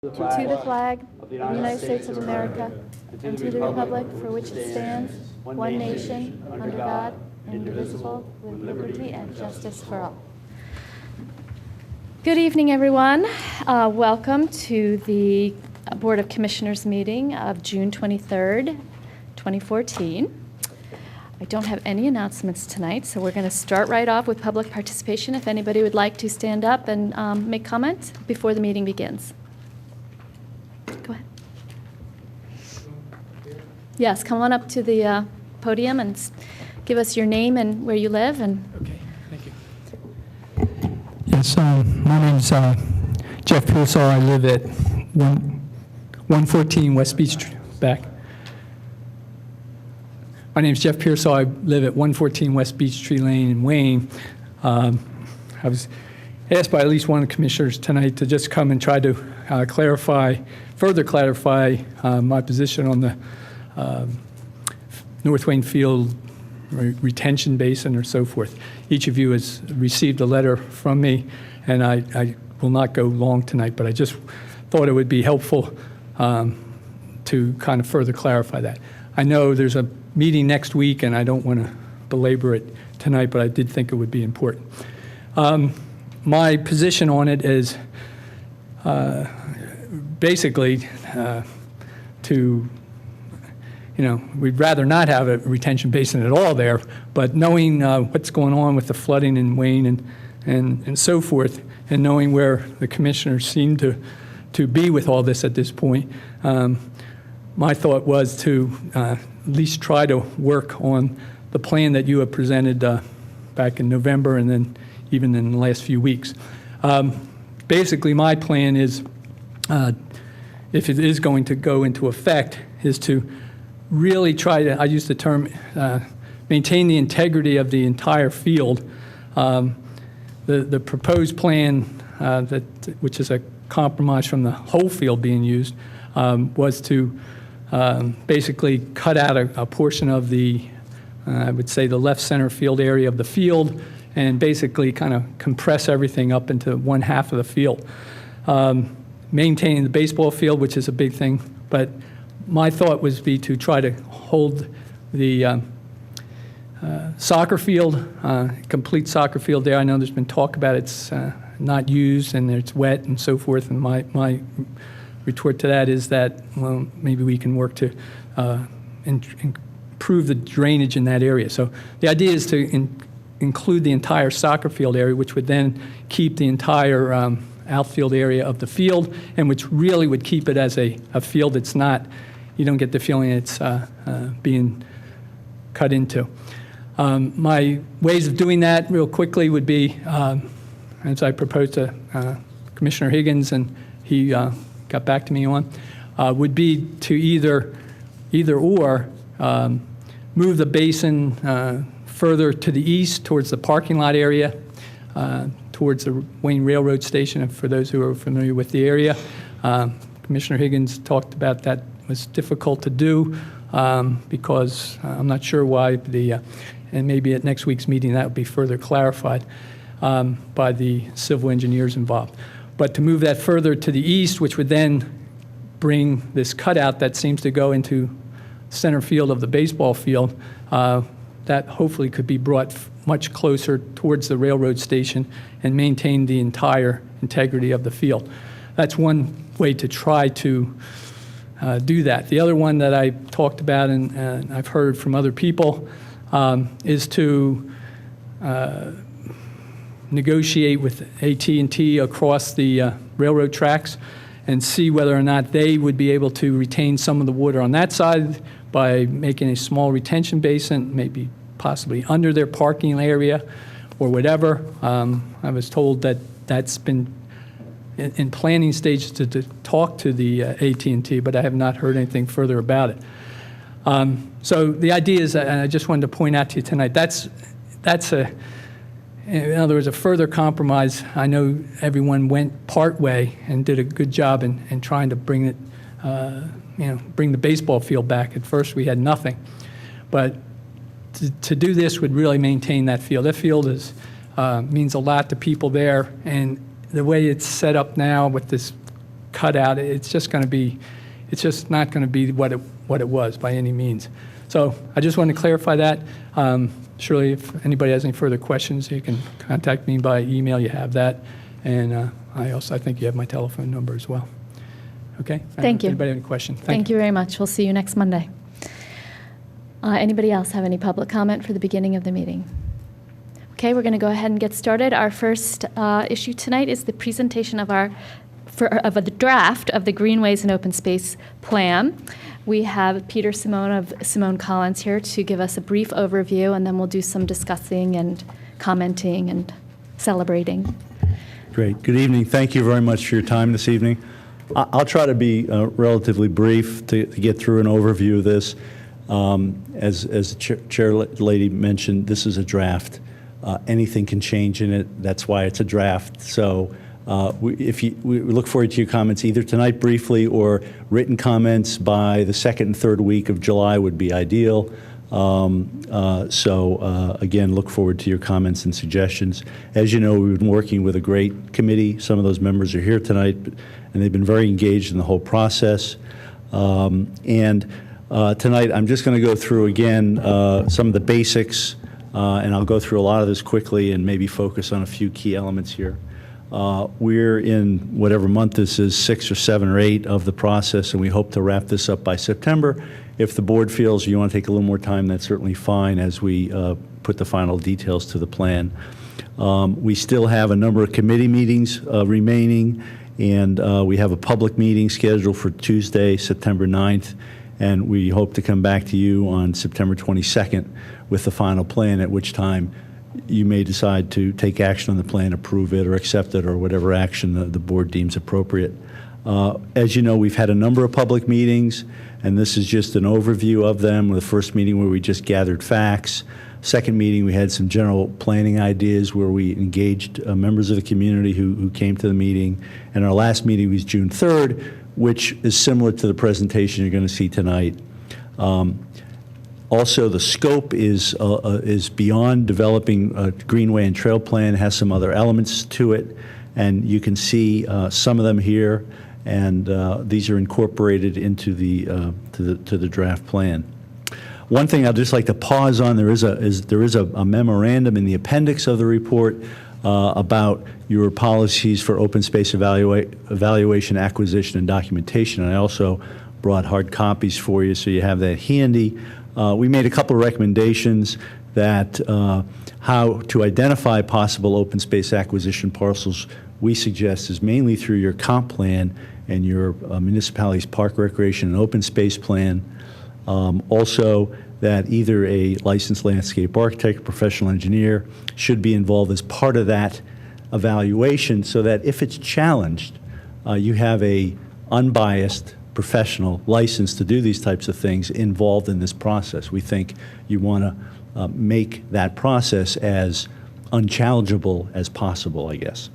To the flag of the United States of America and to the republic for which it stands, one nation, under God, indivisible, with liberty and justice for all. Good evening, everyone. Welcome to the Board of Commissioners meeting of June 23rd, 2014. I don't have any announcements tonight, so we're going to start right off with public participation. If anybody would like to stand up and make comments before the meeting begins. Go ahead. Yes, come on up to the podium and give us your name and where you live. Okay, thank you. Yes, my name's Jeff Pearsall. I live at 114 West Beach Street. Back. My name's Jeff Pearsall. I live at 114 West Beach Tree Lane in Wayne. I was asked by at least one of the commissioners tonight to just come and try to further clarify my position on the North Wayne Field retention basin or so forth. Each of you has received a letter from me, and I will not go long tonight, but I just thought it would be helpful to kind of further clarify that. I know there's a meeting next week, and I don't want to belabor it tonight, but I did think it would be important. My position on it is basically we'd rather not have a retention basin at all there, but knowing what's going on with the flooding in Wayne and so forth, and knowing where the commissioners seem to be with all this at this point, my thought was to at least try to work on the plan that you have presented back in November and then even in the last few weeks. Basically, my plan is, if it is going to go into effect, is to really try to, I use the term, maintain the integrity of the entire field. The proposed plan, which is a compromise from the whole field being used, was to basically cut out a portion of the, I would say, the left center field area of the field, and basically kind of compress everything up into one half of the field. Maintaining the baseball field, which is a big thing, but my thought was to try to hold the soccer field, complete soccer field there. I know there's been talk about it's not used and it's wet and so forth, and my retort to that is that, well, maybe we can work to improve the drainage in that area. So the idea is to include the entire soccer field area, which would then keep the entire outfield area of the field, and which really would keep it as a field that's not, you don't get the feeling it's being cut into. My ways of doing that real quickly would be, as I proposed to Commissioner Higgins, and he got back to me on, would be to either or move the basin further to the east towards the parking lot area, towards the Wayne Railroad Station, and for those who are familiar with the area. Commissioner Higgins talked about that was difficult to do because I'm not sure why, and maybe at next week's meeting that would be further clarified by the civil engineers involved. But to move that further to the east, which would then bring this cutout that seems to go into center field of the baseball field, that hopefully could be brought much closer towards the railroad station and maintain the entire integrity of the field. That's one way to try to do that. The other one that I talked about and I've heard from other people is to negotiate with AT&T across the railroad tracks and see whether or not they would be able to retain some of the water on that side by making a small retention basin, maybe possibly under their parking area or whatever. I was told that that's been in planning stages to talk to the AT&T, but I have not heard anything further about it. So the idea is, and I just wanted to point out to you tonight, that's in other words, a further compromise. I know everyone went part way and did a good job in trying to bring it, bring the baseball field back. At first, we had nothing, but to do this would really maintain that field. That field means a lot to people there, and the way it's set up now with this cutout. It's just going to be, it's just not going to be what it was by any means. So I just wanted to clarify that. Surely, if anybody has any further questions, you can contact me by email. You have that, and I think you have my telephone number as well. Okay. Thank you. Anybody have any questions? Thank you very much. We'll see you next Monday. Anybody else have any public comment for the beginning of the meeting? Okay, we're going to go ahead and get started. Our first issue tonight is the presentation of the draft of the Greenways and Open Space Plan. We have Peter Simone of Simone Collins here to give us a brief overview, and then we'll do some discussing and commenting and celebrating. Great. Good evening. Thank you very much for your time this evening. I'll try to be relatively brief to get through an overview of this. As the chair lady mentioned, this is a draft. Anything can change in it. That's why it's a draft. So we look forward to your comments either tonight briefly or written comments by the second and third week of July would be ideal. Again, look forward to your comments and suggestions. As you know, we've been working with a great committee. Some of those members are here tonight, and they've been very engaged in the whole process. Tonight, I'm just going to go through again some of the basics, and I'll go through a lot of this quickly and maybe focus on a few key elements here. We're in whatever month this is, 6 or 7 or 8 of the process, and we hope to wrap this up by September. If the board feels you want to take a little more time, that's certainly fine as we put the final details to the plan. We still have a number of committee meetings remaining, and we have a public meeting scheduled for Tuesday, September 9th, and we hope to come back to you on September 22nd with the final plan, at which time you may decide to take action on the plan, approve it, or accept it, or whatever action the board deems appropriate. As you know, we've had a number of public meetings, and this is just an overview of them. The first meeting where we just gathered facts. Second meeting, we had some general planning ideas where we engaged members of the community who came to the meeting. And our last meeting was June 3rd, which is similar to the presentation you're going to see tonight. Also, the scope is beyond developing a greenway and trail plan, has some other elements to it, and you can see some of them here, and these are incorporated into the draft plan. One thing I'd just like to pause on, there is a memorandum in the appendix of the report about your policies for open space evaluation, acquisition, and documentation, and I also brought hard copies for you so you have that handy. We made a couple of recommendations that how to identify possible open space acquisition parcels we suggest is mainly through your comp plan and your municipality's park recreation and open space plan. Also, that either a licensed landscape architect, professional engineer should be involved as part of that evaluation so that if it's challenged, you have a unbiased professional license to do these types of things involved in this process. We think you want to make that process as unchallengeable as possible, I guess.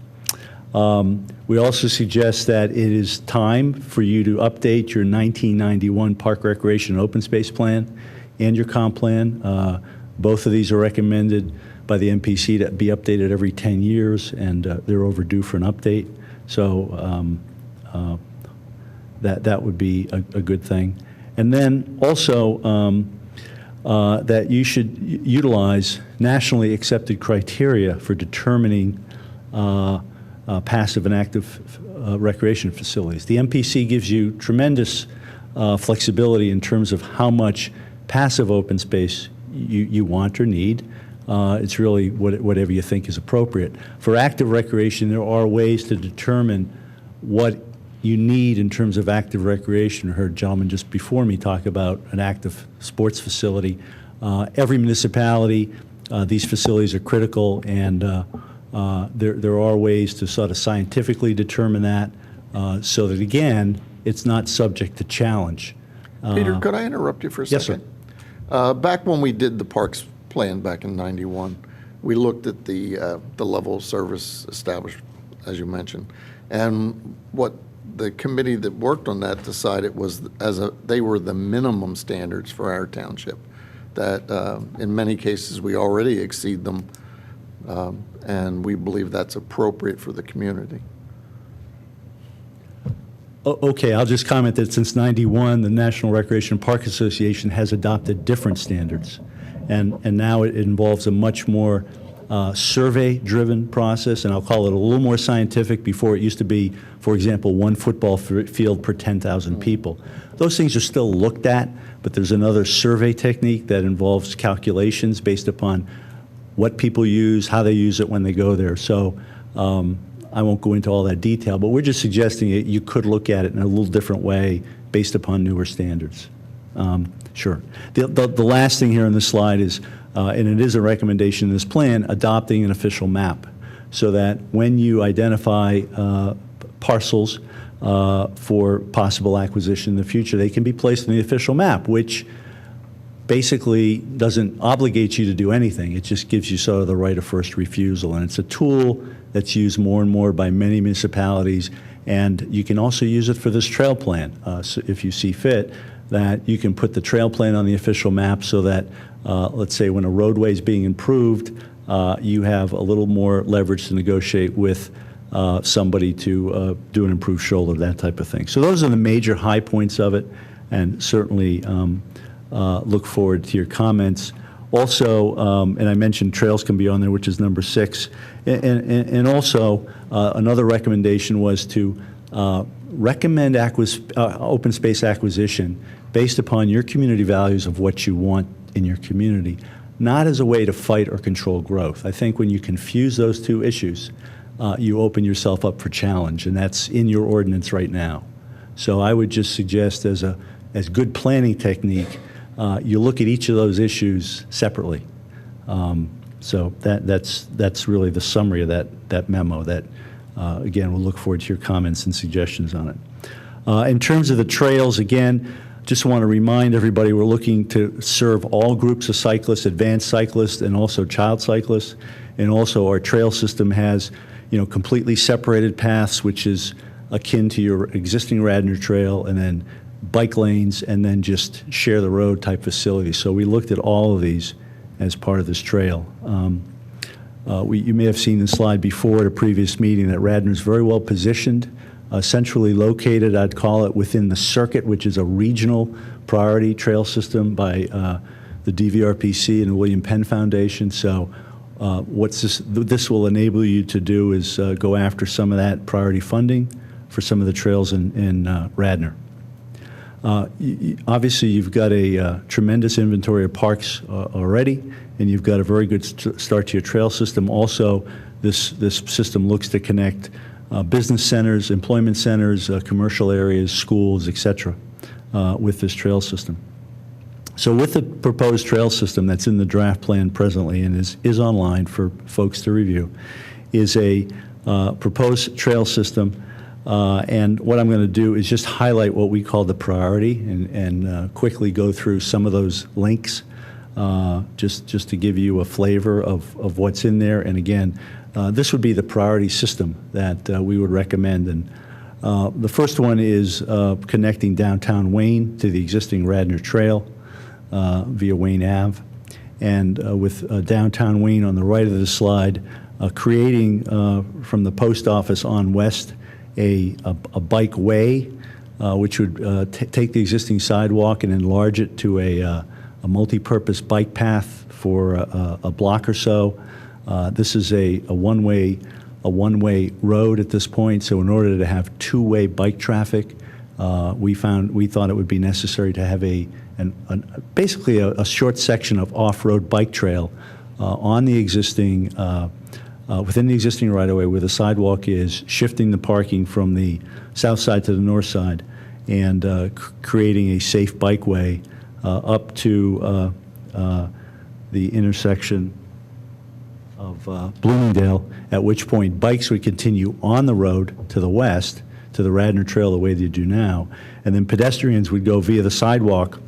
We also suggest that it is time for you to update your 1991 Park Recreation and Open Space Plan and your comp plan. Both of these are recommended by the MPC to be updated every 10 years, and they're overdue for an update. So that would be a good thing. And then also that you should utilize nationally accepted criteria for determining passive and active recreation facilities. The MPC gives you tremendous flexibility in terms of how much passive open space you want or need. It's really whatever you think is appropriate. For active recreation, there are ways to determine what you need in terms of active recreation. I heard a gentleman just before me talk about an active sports facility. Every municipality, these facilities are critical, and there are ways to sort of scientifically determine that so that, again, it's not subject to challenge. Peter, could I interrupt you for a second? Yes, sir. Back when we did the parks plan back in '91, we looked at the level of service established, as you mentioned, and what the committee that worked on that decided was they were the minimum standards for our township, that in many cases we already exceed them, and we believe that's appropriate for the community. Okay, I'll just comment that since '91, the National Recreation and Park Association has adopted different standards. And now it involves a much more survey-driven process, and I'll call it a little more scientific. Before, it used to be, for example, one football field per 10,000 people. Those things are still looked at, but there's another survey technique that involves calculations based upon what people use, how they use it when they go there. So I won't go into all that detail, but we're just suggesting that you could look at it in a little different way based upon newer standards. Sure. The last thing here on this slide is, and it is a recommendation in this plan, adopting an official map, so that when you identify parcels for possible acquisition in the future, they can be placed in the official map, which basically doesn't obligate you to do anything. It just gives you sort of the right of first refusal, and it's a tool that's used more and more by many municipalities, and you can also use it for this trail plan, so if you see fit, that you can put the trail plan on the official map so that, let's say when a roadway is being improved, you have a little more leverage to negotiate with somebody to do an improved shoulder, that type of thing. So those are the major high points of it, and certainly look forward to your comments. Also, and I mentioned trails can be on there, which is number 6. And also, another recommendation was to recommend open space acquisition based upon your community values of what you want in your community, not as a way to fight or control growth. I think when you confuse those two issues, you open yourself up for challenge, and that's in your ordinance right now. So I would just suggest as good planning technique, you look at each of those issues separately. So that's really the summary of that memo that, again, we'll look forward to your comments and suggestions on it. In terms of the trails, again, just want to remind everybody we're looking to serve all groups of cyclists, advanced cyclists, and also child cyclists. And also our trail system has, completely separated paths, which is akin to your existing Radnor Trail, and then bike lanes, and then just share the road type facilities. So we looked at all of these as part of this trail. You may have seen the slide before at a previous meeting that Radnor is very well positioned, centrally located, I'd call it, within the circuit, which is a regional priority trail system by the DVRPC and the William Penn Foundation. So what this will enable you to do is go after some of that priority funding for some of the trails in Radnor. Obviously, you've got a tremendous inventory of parks already, and you've got a very good start to your trail system. Also, this system looks to connect business centers, employment centers, commercial areas, schools, et cetera, with this trail system. So with the proposed trail system that's in the draft plan presently and is online for folks to review, is a proposed trail system. And what I'm going to do is just highlight what we call the priority and quickly go through some of those links just to give you a flavor of what's in there. And again, this would be the priority system that we would recommend. And the first one is connecting downtown Wayne to the existing Radnor Trail via Wayne Ave. And with downtown Wayne on the right of the slide, creating from the post office on west a bike way, which would take the existing sidewalk and enlarge it to a multi-purpose bike path for a block or so. This is a one-way road at this point. So in order to have two-way bike traffic, we thought it would be necessary to have basically a short section of off-road bike trail on the existing. Within the existing right-of-way where the sidewalk is, shifting the parking from the south side to the north side, and creating a safe bikeway up to the intersection of Bloomingdale, at which point bikes would continue on the road to the west, to the Radnor Trail the way they do now, and then pedestrians would go via the sidewalk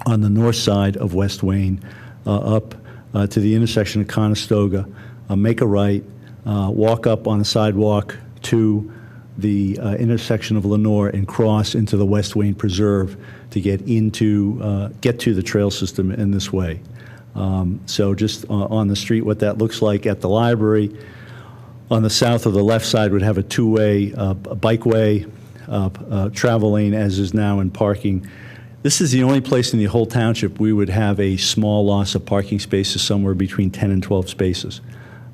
on the north side of West Wayne up to the intersection of Conestoga, make a right, walk up on a sidewalk to the intersection of Lenore, and cross into the West Wayne Preserve to get to the trail system in this way. So just on the street, what that looks like at the library, on the south or the left side would have a two-way bikeway travel lane as is now in parking. This is the only place in the whole township we would have a small loss of parking spaces, somewhere between 10 and 12 spaces.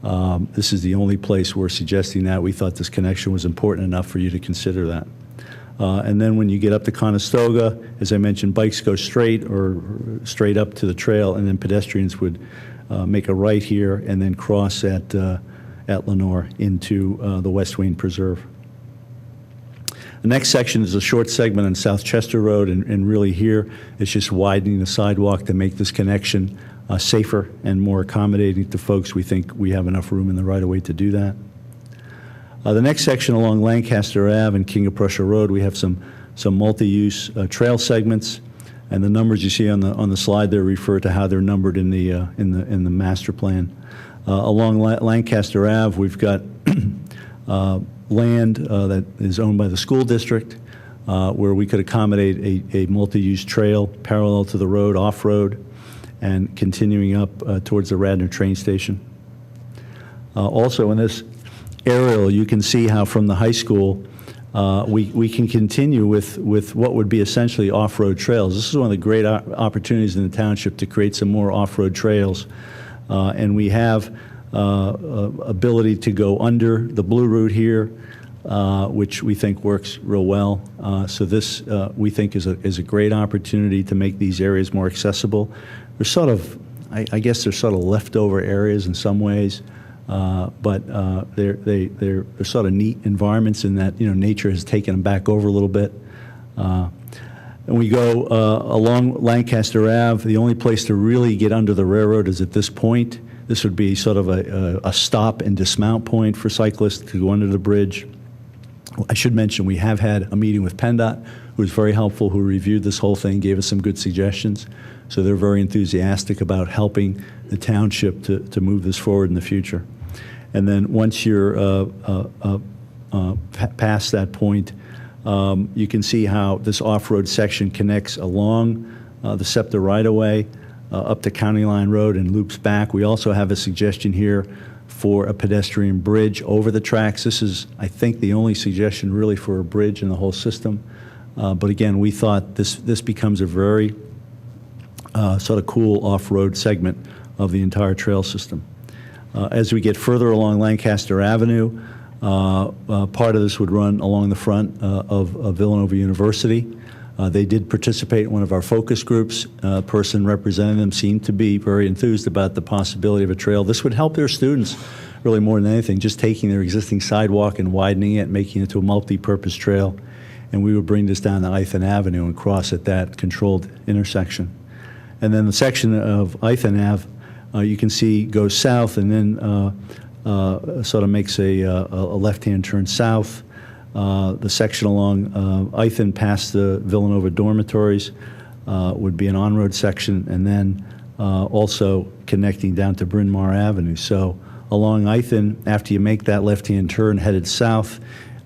This is the only place we're suggesting that. We thought this connection was important enough for you to consider that. And then when you get up to Conestoga, as I mentioned, bikes go straight or straight up to the trail, and then pedestrians would make a right here and then cross at Lenore into the West Wayne Preserve. The next section is a short segment on South Chester Road, and really here it's just widening the sidewalk to make this connection safer and more accommodating to folks. We think we have enough room in the right-of-way to do that. The next section along Lancaster Ave and King of Prussia Road, we have some multi-use trail segments, and the numbers you see on the slide there refer to how they're numbered in the master plan. Along Lancaster Ave, we've got land that is owned by the school district, where we could accommodate a multi-use trail parallel to the road, off-road, and continuing up towards the Radnor train station. Also in this aerial, you can see how from the high school we can continue with what would be essentially off-road trails. This is one of the great opportunities in the township to create some more off-road trails, and we have ability to go under the blue route here, which we think works real well. So this, we think, is a great opportunity to make these areas more accessible. They're sort of, I guess they're sort of leftover areas in some ways, but they're sort of neat environments in that, nature has taken them back over a little bit. And we go along Lancaster Ave. The only place to really get under the railroad is at this point. This would be sort of a stop and dismount point for cyclists to go under the bridge. I should mention we have had a meeting with PennDOT, who was very helpful, who reviewed this whole thing, gave us some good suggestions. So they're very enthusiastic about helping the township to move this forward in the future. And then once you're past that point, you can see how this off-road section connects along the SEPTA right-of-way up to County Line Road and loops back. We also have a suggestion here for a pedestrian bridge over the tracks. This is, I think, the only suggestion really for a bridge in the whole system. But again, we thought this becomes a very sort of cool off-road segment of the entire trail system. As we get further along Lancaster Avenue, part of this would run along the front of Villanova University. They did participate in one of our focus groups. A person representing them seemed to be very enthused about the possibility of a trail. This would help their students really more than anything, just taking their existing sidewalk and widening it, making it to a multi-purpose trail. And we would bring this down to Ithan Avenue and cross at that controlled intersection. And then the section of Ithan Ave, you can see goes south and then sort of makes a left-hand turn south. The section along Ithan past the Villanova dormitories would be an on-road section, and then also connecting down to Bryn Mawr Avenue. So along Ithan, after you make that left-hand turn headed south,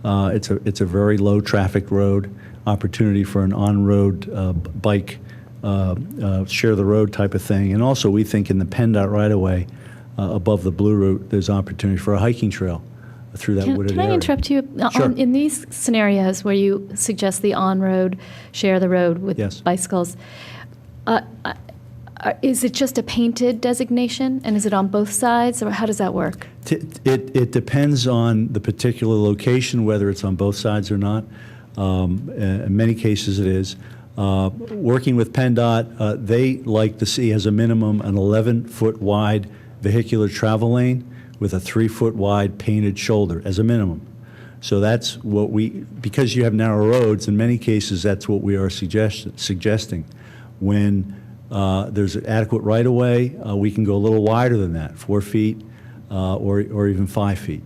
it's a very low-traffic road, opportunity for an on-road bike, share the road type of thing. And also we think in the PennDOT right-of-way above the Blue Route, there's opportunity for a hiking trail through that wooded area. Can I interrupt you? Sure. In these scenarios where you suggest the on-road, share the road with Yes. bicycles, is it just a painted designation, and is it on both sides, or how does that work? It depends on the particular location, whether it's on both sides or not. In many cases it is. Working with PennDOT, they like to see as a minimum an 11-foot wide vehicular travel lane with a 3-foot wide painted shoulder as a minimum. So that's what because you have narrow roads, in many cases that's what we are suggesting. When there's adequate right-of-way, we can go a little wider than that, 4 feet or even 5 feet.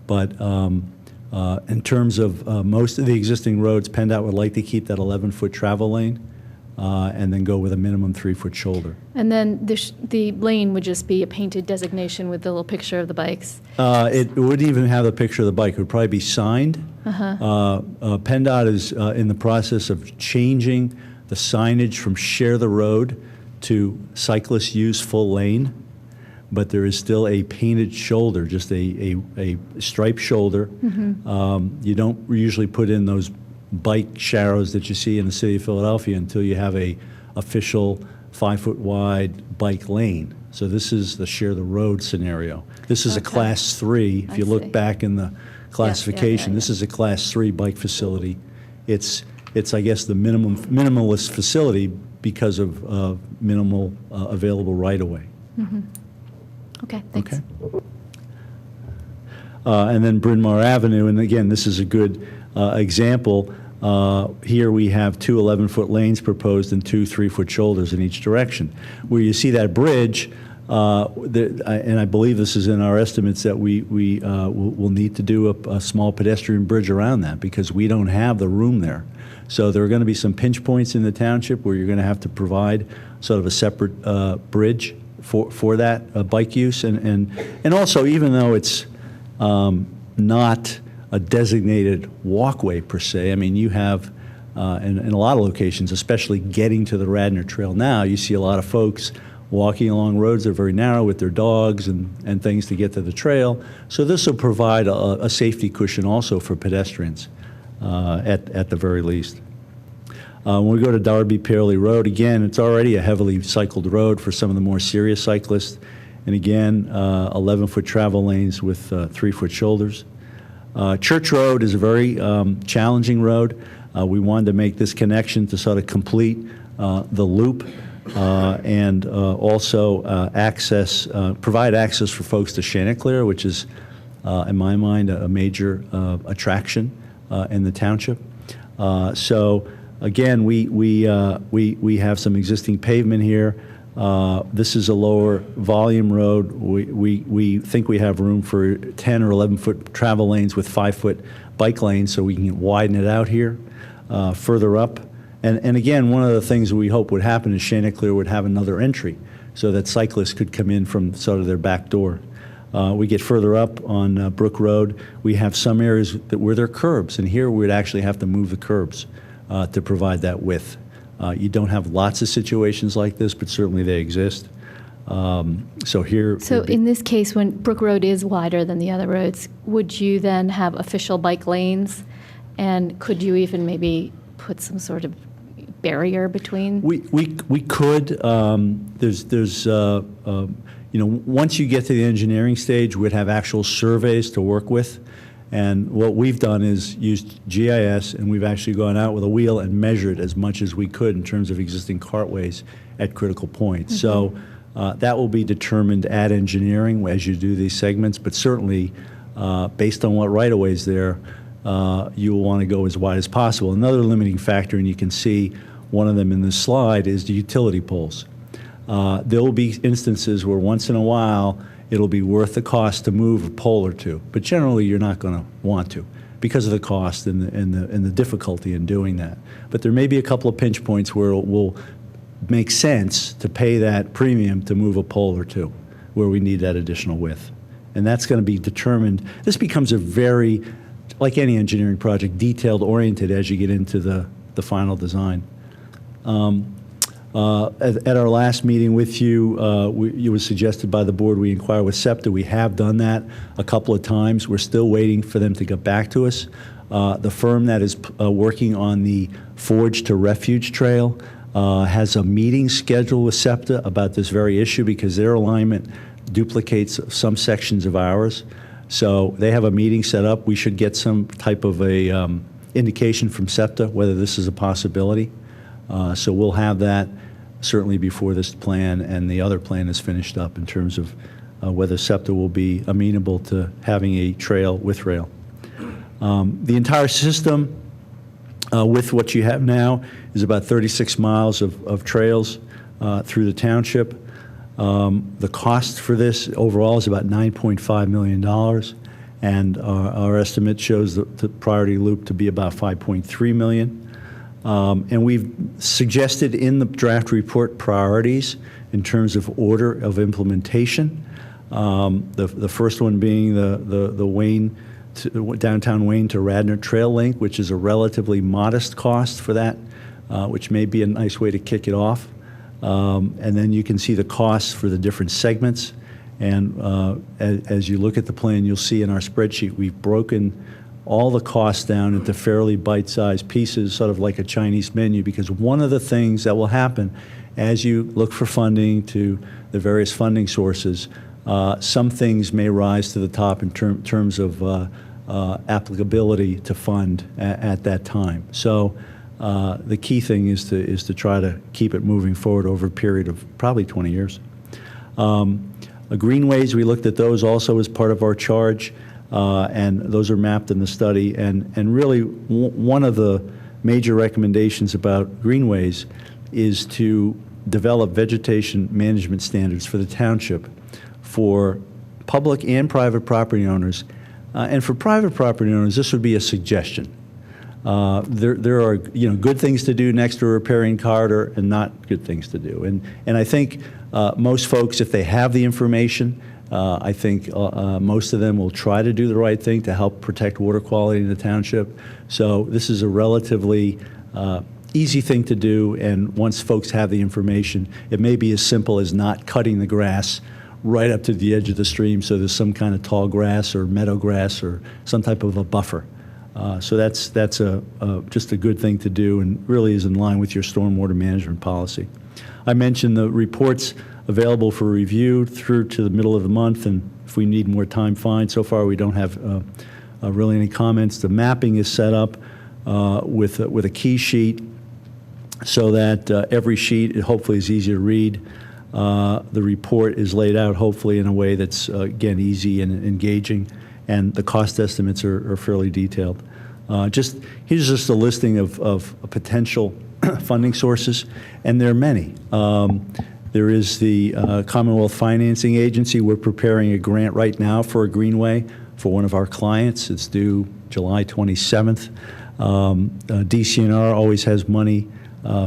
But in terms of most of the existing roads, PennDOT would like to keep that 11-foot travel lane and then go with a minimum 3-foot shoulder. And then the lane would just be a painted designation with the little picture of the bikes? It wouldn't even have the picture of the bike. It would probably be signed. PennDOT is in the process of changing the signage from share the road to cyclists use full lane, but there is still a painted shoulder, just a striped shoulder. You don't usually put in those bike sharrows that you see in the city of Philadelphia until you have a official 5-foot wide bike lane. So this is the share the road scenario. This is a Okay. Class 3. If you I look see. back in the classification, yeah. this is a Class 3 bike facility. It's I guess, the minimalist facility because of minimal available right-of-way. Okay, thanks. Okay. And then Bryn Mawr Avenue, and again, this is a good example. Here we have two 11-foot lanes proposed and two 3-foot shoulders in each direction. Where you see that bridge, and I believe this is in our estimates, that we will need to do a small pedestrian bridge around that because we don't have the room there. So there are going to be some pinch points in the township where you're going to have to provide sort of a separate bridge for that bike use. And also, even though it's not a designated walkway per se, I mean, you have, in a lot of locations, especially getting to the Radnor Trail now, you see a lot of folks walking along roads that are very narrow with their dogs and things to get to the trail. So this will provide a safety cushion also for pedestrians at the very least. When we go to Darby Pearly Road, again, it's already a heavily cycled road for some of the more serious cyclists. And again, 11-foot travel lanes with 3-foot shoulders. Church Road is a very challenging road. We wanted to make this connection to sort of complete the loop and also provide access for folks to Chanticleer, which is, in my mind, a major attraction in the township. So again, we have some existing pavement here. This is a lower volume road. We think we have room for 10 or 11-foot travel lanes with 5-foot bike lanes, so we can widen it out here further up. And again, one of the things we hope would happen is Chanticleer would have another entry so that cyclists could come in from sort of their back door. We get further up on Brook Road. We have some areas where there are curbs, and here we'd actually have to move the curbs to provide that width. You don't have lots of situations like this, but certainly they exist. So here. So in this case, when Brook Road is wider than the other roads, would you then have official bike lanes? And could you even maybe put some sort of barrier between? We could. There's once you get to the engineering stage, we'd have actual surveys to work with. And what we've done is used GIS, and we've actually gone out with a wheel and measured as much as we could in terms of existing cartways at critical points. So that will be determined at engineering as you do these segments, but certainly based on what right-of-ways there, you will want to go as wide as possible. Another limiting factor, and you can see one of them in this slide, is the utility poles. There will be instances where once in a while it'll be worth the cost to move a pole or two, but generally you're not going to want to because of the cost and the difficulty in doing that. But there may be a couple of pinch points where it will make sense to pay that premium to move a pole or two where we need that additional width. And that's going to be determined. This becomes a very, like any engineering project, detailed oriented as you get into the final design. At our last meeting with you, it was suggested by the board we inquire with SEPTA. We have done that a couple of times. We're still waiting for them to get back to us. The firm that is working on the Forge to Refuge Trail has a meeting scheduled with SEPTA about this very issue because their alignment duplicates some sections of ours. So they have a meeting set up. We should get some type of a indication from SEPTA whether this is a possibility. So we'll have that certainly before this plan and the other plan is finished up in terms of whether SEPTA will be amenable to having a trail with rail. The entire system with what you have now is about 36 miles of trails through the township. The cost for this overall is about $9.5 million, and our estimate shows the priority loop to be about $5.3 million. And we've suggested in the draft report priorities in terms of order of implementation. The first one being the Wayne downtown Wayne to Radnor Trail link, which is a relatively modest cost for that, which may be a nice way to kick it off. And then you can see the costs for the different segments. And as you look at the plan, you'll see in our spreadsheet we've broken all the costs down into fairly bite-sized pieces, sort of like a Chinese menu, because one of the things that will happen as you look for funding to the various funding sources, some things may rise to the top in terms of applicability to fund at that time. So the key thing is to try to keep it moving forward over a period of probably 20 years. Greenways, we looked at those also as part of our charge, and those are mapped in the study. And really, one of the major recommendations about Greenways is to develop vegetation management standards for the township for public and private property owners. And for private property owners, this would be a suggestion. There are good things to do next to a riparian corridor and not good things to do. And I think most folks, if they have the information, I think most of them will try to do the right thing to help protect water quality in the township. So this is a relatively easy thing to do, and once folks have the information, it may be as simple as not cutting the grass right up to the edge of the stream so there's some kind of tall grass or meadow grass or some type of a buffer. So that's just a good thing to do and really is in line with your stormwater management policy. I mentioned the reports available for review through to the middle of the month, and if we need more time, fine. So far, we don't have really any comments. The mapping is set up with a key sheet so that every sheet hopefully is easy to read. The report is laid out hopefully in a way that's, again, easy and engaging, and the cost estimates are fairly detailed. Here's just a listing of potential funding sources, and there are many. There is the Commonwealth Financing Agency. We're preparing a grant right now for a greenway for one of our clients. It's due July 27th. DCNR always has money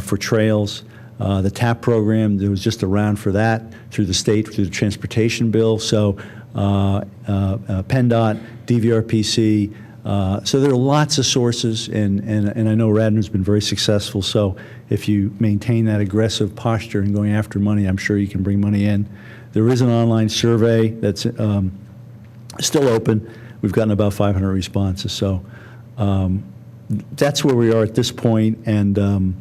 for trails. The TAP program, there was just a round for that through the state, through the transportation bill. So PennDOT, DVRPC. So there are lots of sources, and I know Radnor's been very successful. So if you maintain that aggressive posture in going after money, I'm sure you can bring money in. There is an online survey that's still open. We've gotten about 500 responses. So that's where we are at this point. And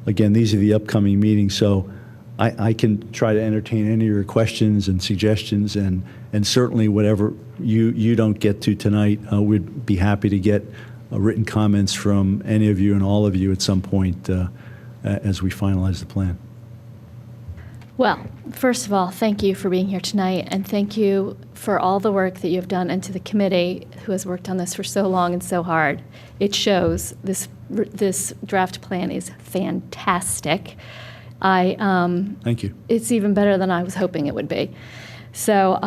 again, these are the upcoming meetings. So I can try to entertain any of your questions and suggestions, and certainly whatever you don't get to tonight, we'd be happy to get written comments from any of you and all of you at some point as we finalize the plan. Well, first of all, thank you for being here tonight, and thank you for all the work that you've done, and to the committee who has worked on this for so long and so hard. It shows this draft plan is fantastic. Thank you. It's even better than I was hoping it would be. So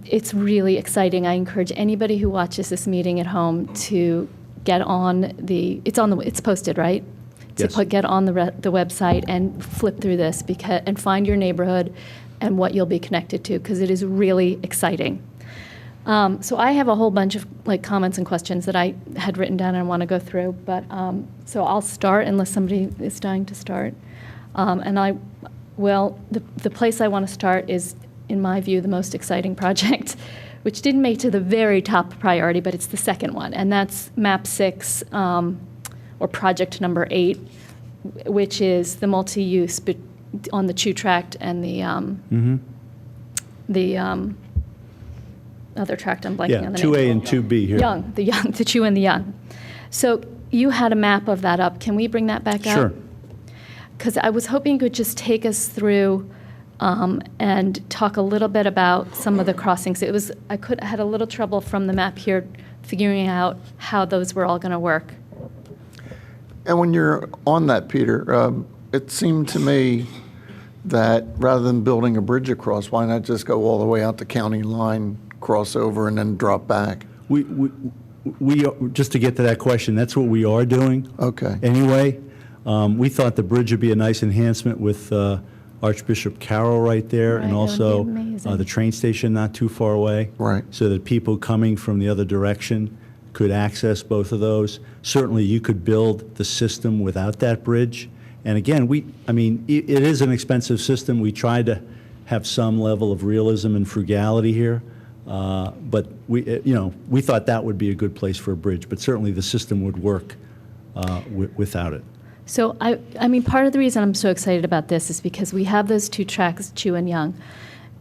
it's really exciting. I encourage anybody who watches this meeting at home to get on it's posted, right? Yes. To get on the website and flip through this and find your neighborhood and what you'll be connected to, because it is really exciting. So I have a whole bunch of comments and questions that I had written down and I want to go through. But so I'll start unless somebody is dying to start. The place I want to start is, in my view, the most exciting project, which didn't make to the very top priority, but it's the second one, and that's Map 6, or project number 8, which is the multi-use on the Chew Tract and the other tract. I'm blanking on the name. 2A and 2B here. The Chew and the Young. So you had a map of that up. Can we bring that back up? Sure. Because I was hoping you could just take us through and talk a little bit about some of the crossings. I had a little trouble from the map here figuring out how those were all going to work. And when you're on that, Peter, it seemed to me that rather than building a bridge across, why not just go all the way out the county line, cross over, and then drop back? We just to get to that question, that's what we are doing. Okay. Anyway, we thought the bridge would be a nice enhancement with Archbishop Carroll right there, Right, and that would be also amazing. the train station not too far away. Right. So that people coming from the other direction could access both of those. Certainly, you could build the system without that bridge. And again, it is an expensive system. We tried to have some level of realism and frugality here. But we thought that would be a good place for a bridge, but certainly the system would work without it. So, I mean, part of the reason I'm so excited about this is because we have those two tracks, Chew and Young.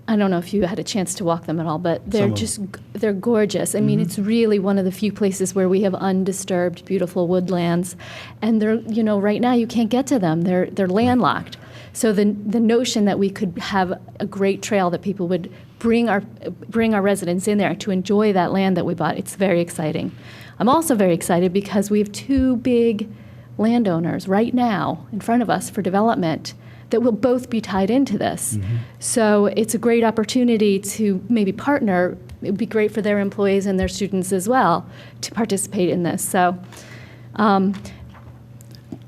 I don't know if you had a chance to walk them at all, but they're gorgeous. I mean, it's really one of the few places where we have undisturbed, beautiful woodlands. And they're, right now you can't get to them. They're landlocked. So the notion that we could have a great trail that people would bring our residents in there to enjoy that land that we bought, it's very exciting. I'm also very excited because we have two big landowners right now in front of us for development that will both be tied into this. So it's a great opportunity to maybe partner. It would be great for their employees and their students as well to participate in this. So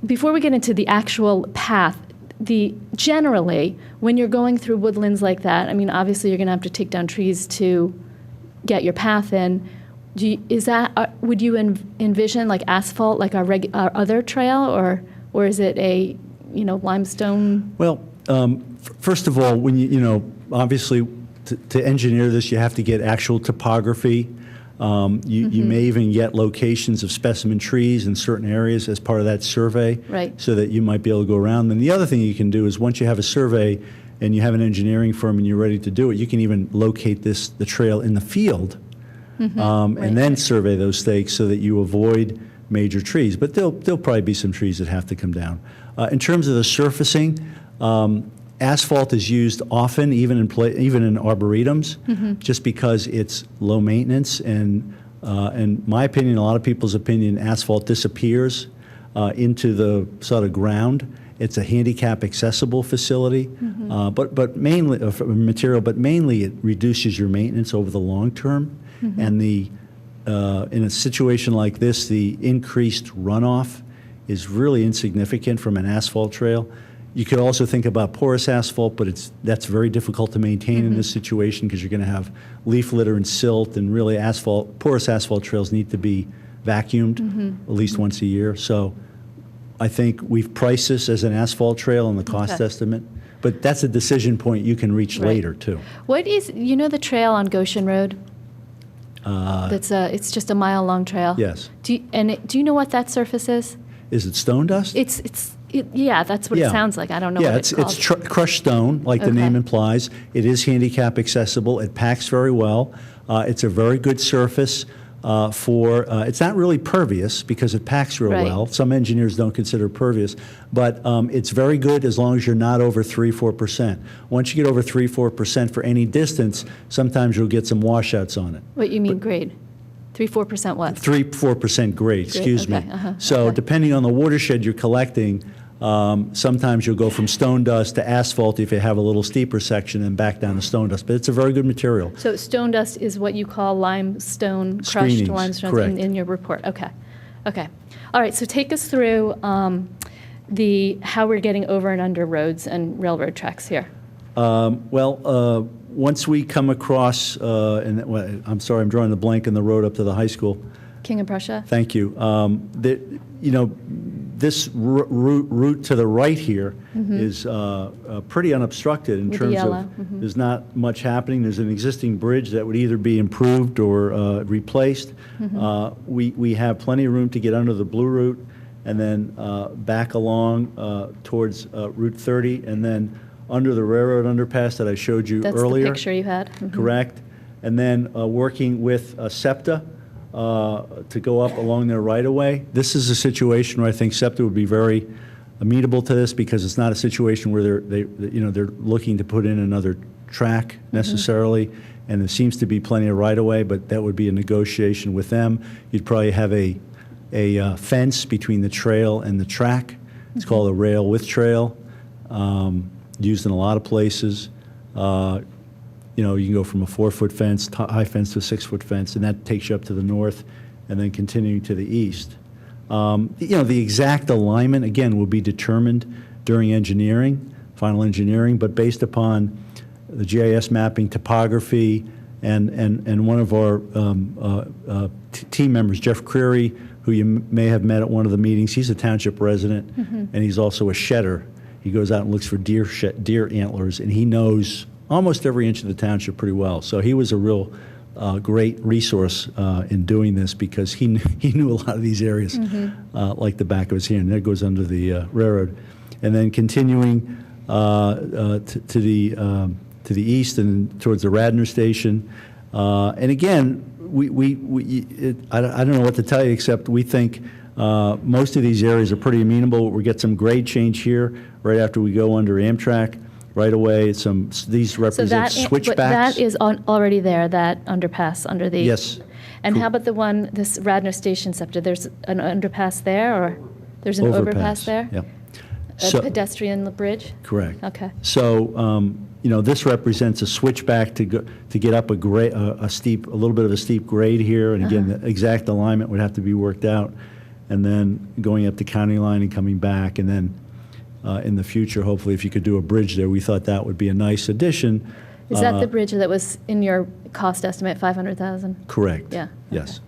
before we get into the actual path, generally, when you're going through woodlands like that, I mean, obviously you're going to have to take down trees to get your path in. Would you envision like asphalt, like our other trail, or is it a limestone? Well, first of all, when obviously to engineer this, you have to get actual topography. You may even get locations of specimen trees in certain areas as part of that survey, right, so that you might be able to go around them. The other thing you can do is once you have a survey and you have an engineering firm and you're ready to do it, you can even locate the trail in the field. And then survey those stakes so that you avoid major trees. But there'll probably be some trees that have to come down. In terms of the surfacing, asphalt is used often, even in arboretums, just because it's low maintenance. And in my opinion, a lot of people's opinion, asphalt disappears into the sort of ground. It's a handicap accessible facility, but mainly material. But mainly, it reduces your maintenance over the long term. And in a situation like this, the increased runoff is really insignificant from an asphalt trail. You could also think about porous asphalt, but that's very difficult to maintain in this situation because you're going to have leaf litter and silt, and really porous asphalt trails need to be vacuumed at least once a year. So I think we've priced this as an asphalt trail in the cost estimate, but that's a decision point you can reach later too. What is, the trail on Goshen Road? It's just a mile-long trail. Yes. Do you know what that surface is? Is it stone dust? Yeah, that's what it sounds like. I don't know what it's called. It's crushed stone, like the name implies. It is handicap accessible. It packs very well. It's a very good surface it's not really pervious because it packs real well. Some engineers don't consider it pervious, but it's very good as long as you're not over 3-4%. Once you get over 3-4% for any distance, sometimes you'll get some washouts on it. What you mean grade? 3-4% what? 3-4% grade, excuse me. So depending on the watershed you're collecting, sometimes you'll go from stone dust to asphalt if you have a little steeper section and back down to stone dust. But it's a very good material. So stone dust is what you call limestone, crushed Screenings, limestone in your report. Okay. All right, so take us through how we're getting over and under roads and railroad tracks here. Once we come across, I'm sorry, I'm drawing the blank in the road up to the high school. King of Prussia? Thank you. This route to the right here is pretty unobstructed in terms of there's not much happening. There's an existing bridge that would either be improved or replaced. We have plenty of room to get under the blue route and then back along towards Route 30 and then under the railroad underpass that I showed you earlier. That's the picture you had? Correct. And then working with SEPTA to go up along their right-of-way. This is a situation where I think SEPTA would be very amenable to this because it's not a situation where they're looking to put in another track necessarily, and there seems to be plenty of right-of-way, but that would be a negotiation with them. You'd probably have a fence between the trail and the track. It's called a rail with trail, used in a lot of places. You can go from a 4-foot fence, high fence, to a 6-foot fence, and that takes you up to the north and then continuing to the east. The exact alignment, again, will be determined during final engineering, but based upon the GIS mapping, topography, and one of our team members, Jeff Creary, who you may have met at one of the meetings, he's a township resident, and he's also a shedder. He goes out and looks for deer antlers, and he knows almost every inch of the township pretty well. So he was a real a great resource in doing this because he knew a lot of these areas like the back of his hand. That goes under the railroad. And then continuing to the east and towards the Radnor station. And again, I don't know what to tell you except we think most of these areas are pretty amenable. We get some grade change here right after we go under Amtrak right away. These represent switchbacks. But that is already there, that underpass under the. Yes. And how about the one, this Radnor Station scepter? There's an underpass there, or there's an overpass there? Yeah. A pedestrian bridge? Correct. Okay. So, this represents a switchback to get up a little bit of a steep grade here, and again, the exact alignment would have to be worked out, and then going up the county line and coming back, and then in the future, hopefully, if you could do a bridge there, we thought that would be a nice addition. Is that the bridge that was in your cost estimate, 500,000? Correct. Yeah. Yes.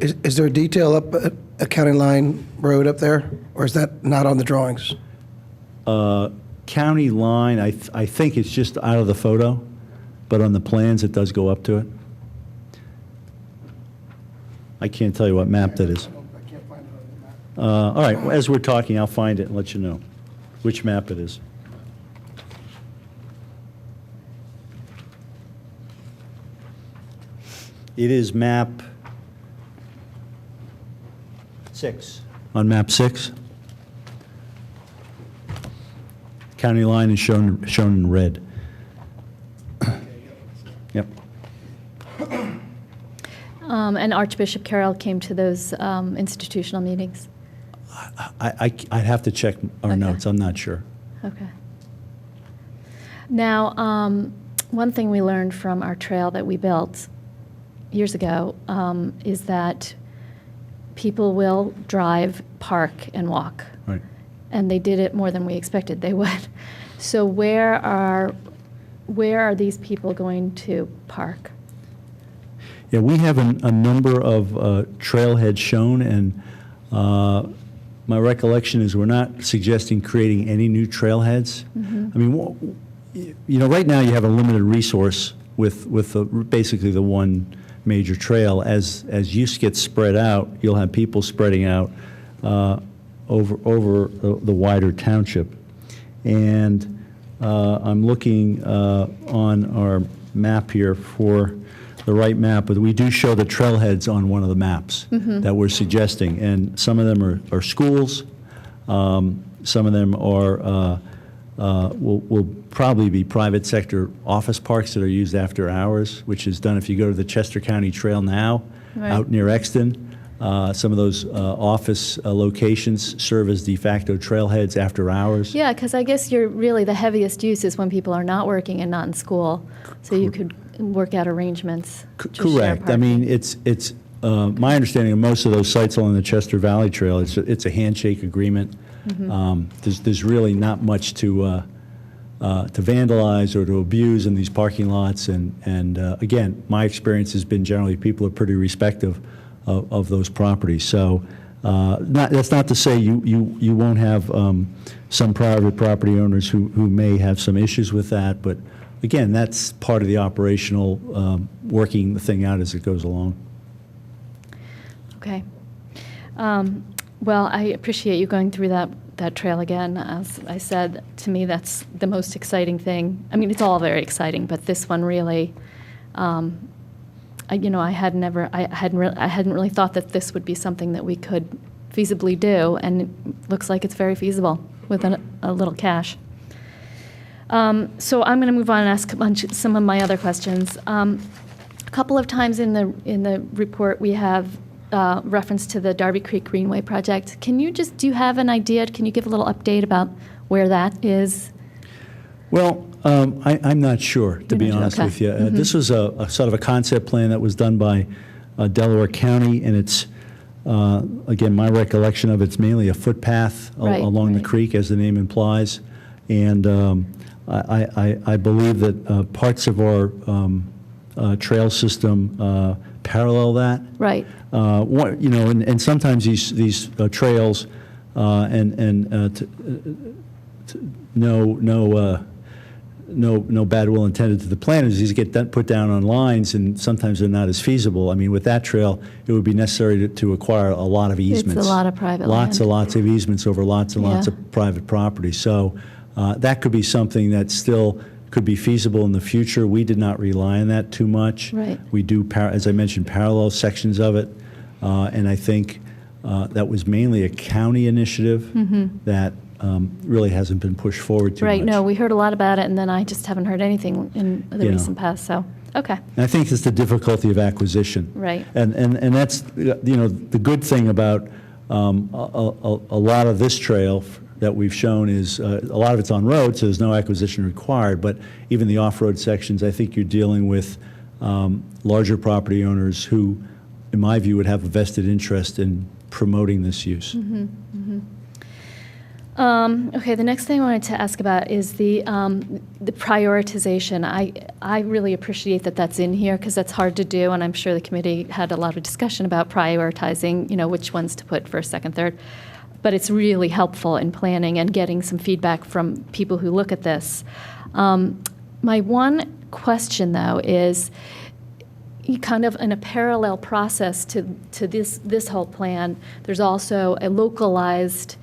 Is there a detail up at a county line road up there, or is that not on the drawings? County line, I think it's just out of the photo, but on the plans, it does go up to it. I can't tell you what map that is. I can't find it on the map. All right, as we're talking, I'll find it and let you know which map it is. It is map 6. On map 6. County line is shown in red. Yep. And Archbishop Carroll came to those institutional meetings? I'd have to check our notes. I'm not sure. Okay. Now, one thing we learned from our trail that we built years ago is that people will drive, park, and walk. Right. And they did it more than we expected they would. So where are these people going to park? Yeah, we have a number of trailheads shown, and my recollection is we're not suggesting creating any new trailheads. I mean, right now you have a limited resource with basically the one major trail. As use gets spread out, you'll have people spreading out over the wider township. And I'm looking on our map here for the right map, but we do show the trailheads on one of the maps that we're suggesting. And some of them are schools. Some of them are will probably be private sector office parks that are used after hours, which is done if you go to the Chester County Trail now, out near Exton. Some of those office locations serve as de facto trailheads after hours. Yeah, because I guess the heaviest use is when people are not working and not in school, so you could work out arrangements. to share Correct. I parking. mean, it's my understanding of most of those sites along the Chester Valley Trail. It's a handshake agreement. There's really not much to vandalize or to abuse in these parking lots. And again, my experience has been generally people are pretty respectful of those properties. So that's not to say you won't have some private property owners who may have some issues with that, but again, that's part of the operational working the thing out as it goes along. Okay. Well, I appreciate you going through that trail again. As I said, to me, that's the most exciting thing. I mean, it's all very exciting, but this one really, I hadn't really thought that this would be something that we could feasibly do, and it looks like it's very feasible with a little cash. So I'm going to move on and ask some of my other questions. A couple of times in the report we have reference to the Darby Creek Greenway project. Do you have an idea? Can you give a little update about where that is? Well, I'm not sure, to be honest with you. This was a sort of a concept plan that was done by Delaware County, and it's, again, my recollection of it's mainly a footpath along the creek, as the name implies. And I believe that parts of our trail system parallel that. Right. And sometimes these trails no bad will intended to the planners. These get put down on lines, and sometimes they're not as feasible. I mean, with that trail, it would be necessary to acquire a lot of easements. It's a lot of private Lots land. and lots of easements over lots and lots Yeah. of private property. So that could be something that still could be feasible in the future. We did not rely on that too much. Right. We do, as I mentioned, parallel sections of it, and I think that was mainly a county initiative that really hasn't been pushed forward too Right, much. no, we heard a lot about it, and then I just haven't heard anything in the Yeah. recent past, so, okay, And I think it's the difficulty of acquisition. Right. And that's, the good thing about a lot of this trail that we've shown is a lot of it's on road, so there's no acquisition required, but even the off-road sections, I think you're dealing with larger property owners who, in my view, would have a vested interest in promoting this use. Okay, the next thing I wanted to ask about is the prioritization. I really appreciate that that's in here, because that's hard to do, and I'm sure the committee had a lot of discussion about prioritizing, which ones to put first, second, third. But it's really helpful in planning and getting some feedback from people who look at this. My one question, though, is kind of in a parallel process to this whole plan, there's also a localized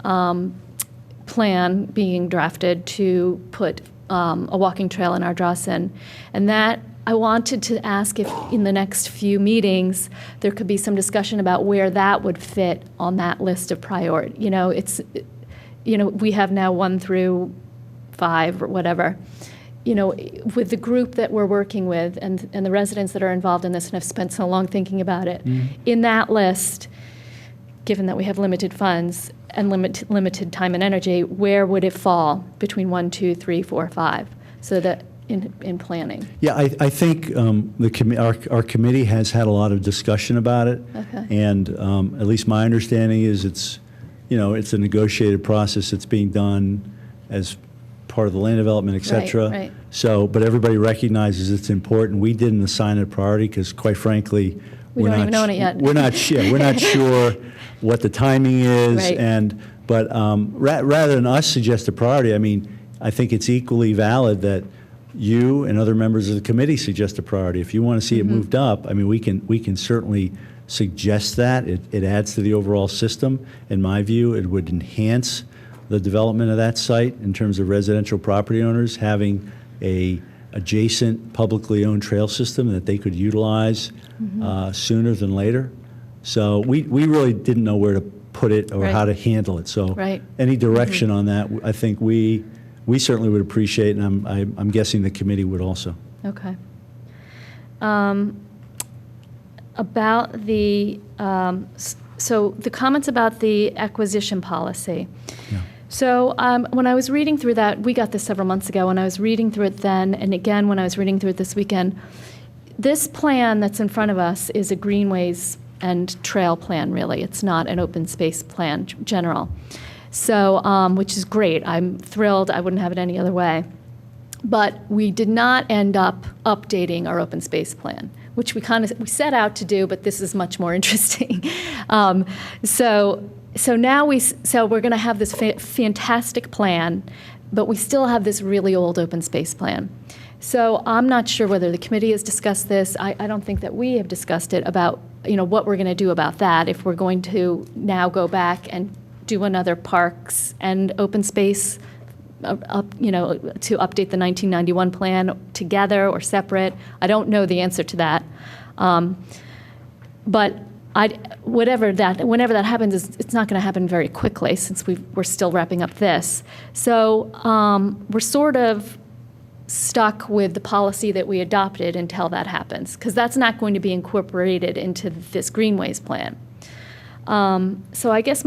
plan being drafted to put a walking trail in Ardrossan. And that, I wanted to ask if in the next few meetings, there could be some discussion about where that would fit on that list of priority. We have now 1 through 5 or whatever. With the group that we're working with and the residents that are involved in this and have spent so long thinking about it, in that list, given that we have limited funds and limited time and energy, where would it fall between 1, 2, 3, 4, 5? So that in planning. Yeah, I think our committee has had a lot of discussion about it. Okay. And at least my understanding is it's a negotiated process that's being done as part of the land development, et cetera. Right. So, but everybody recognizes it's important. We didn't assign it priority because, quite frankly, We don't even own it yet. We're not sure what the timing is. Right. But rather than us suggest a priority, I mean, I think it's equally valid that you and other members of the committee suggest a priority. If you want to see it moved up, I mean, we can certainly suggest that. It adds to the overall system. In my view, it would enhance the development of that site in terms of residential property owners having a adjacent publicly owned trail system that they could utilize sooner than later. So we really didn't know where to put it or how to handle it. So any direction on that, I think we certainly would appreciate, and I'm guessing the committee would also. Okay. About the, so the comments about the acquisition policy. Yeah. So when I was reading through that, we got this several months ago, when I was reading through it then, and again when I was reading through it this weekend, this plan that's in front of us is a Greenways and trail plan, really. It's not an open space plan general. So, which is great. I'm thrilled. I wouldn't have it any other way. But we did not end up updating our open space plan, which we set out to do, but this is much more interesting. So now we're going to have this fantastic plan, but we still have this really old open space plan. So I'm not sure whether the committee has discussed this. I don't think that we have discussed it about what we're going to do about that, if we're going to now go back and do another parks and open space, to update the 1991 plan together or separate. I don't know the answer to that. But whenever that happens, it's not going to happen very quickly, since we're still wrapping up this. So we're sort of stuck with the policy that we adopted until that happens, because that's not going to be incorporated into this Greenways plan. So I guess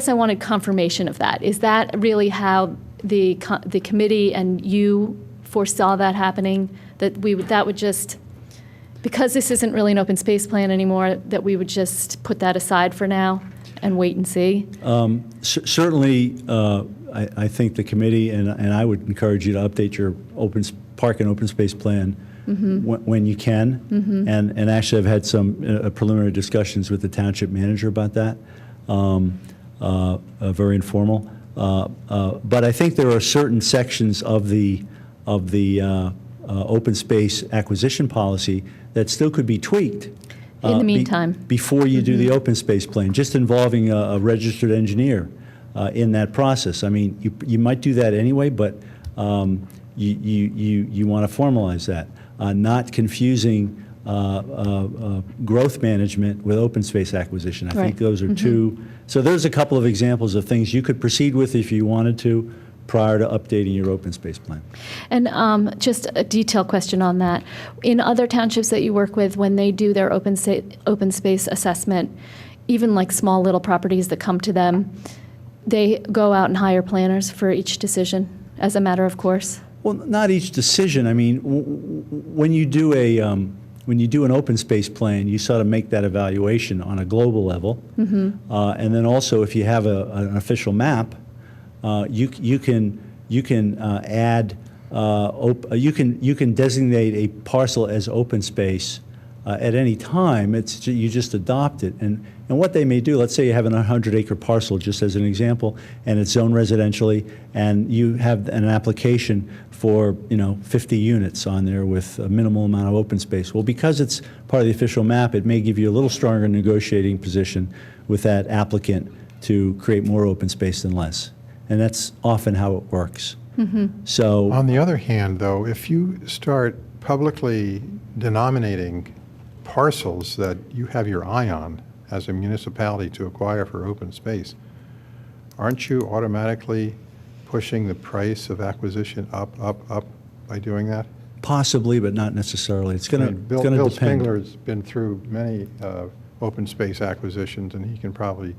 I wanted confirmation of that. Is that really how the committee and you foresaw that happening? That would just, because this isn't really an open space plan anymore, that we would just put that aside for now and wait and see? Certainly, I think the committee, and I would encourage you to update your park and open space plan when you can. And actually, I've had some preliminary discussions with the township manager about that, very informal. But I think there are certain sections of the open space acquisition policy that still could be tweaked. In the meantime. Before you do the open space plan, just involving a registered engineer in that process. I mean, you might do that anyway, but you want to formalize that. Not confusing growth management with open space acquisition. I think those are two. So there's a couple of examples of things you could proceed with if you wanted to prior to updating your open space plan. And just a detailed question on that. In other townships that you work with, when they do their open space assessment, even like small little properties that come to them, they go out and hire planners for each decision as a matter of course? Well, not each decision. I mean, when you do an open space plan, you sort of make that evaluation on a global level. And then also, if you have an official map, you can add you can designate a parcel as open space at any time. You just adopt it. And what they may do, let's say you have an 100-acre parcel, just as an example, and it's zoned residentially, and you have an application for 50 units on there with a minimal amount of open space. Well, because it's part of the official map, it may give you a little stronger negotiating position with that applicant to create more open space than less. And that's often how it works. So, on the other hand, though, if you start publicly denominating parcels that you have your eye on as a municipality to acquire for open space, aren't you automatically pushing the price of acquisition up by doing that? possibly, but not necessarily. It's going to Bill depend. Spengler's been through many open space acquisitions, and he can probably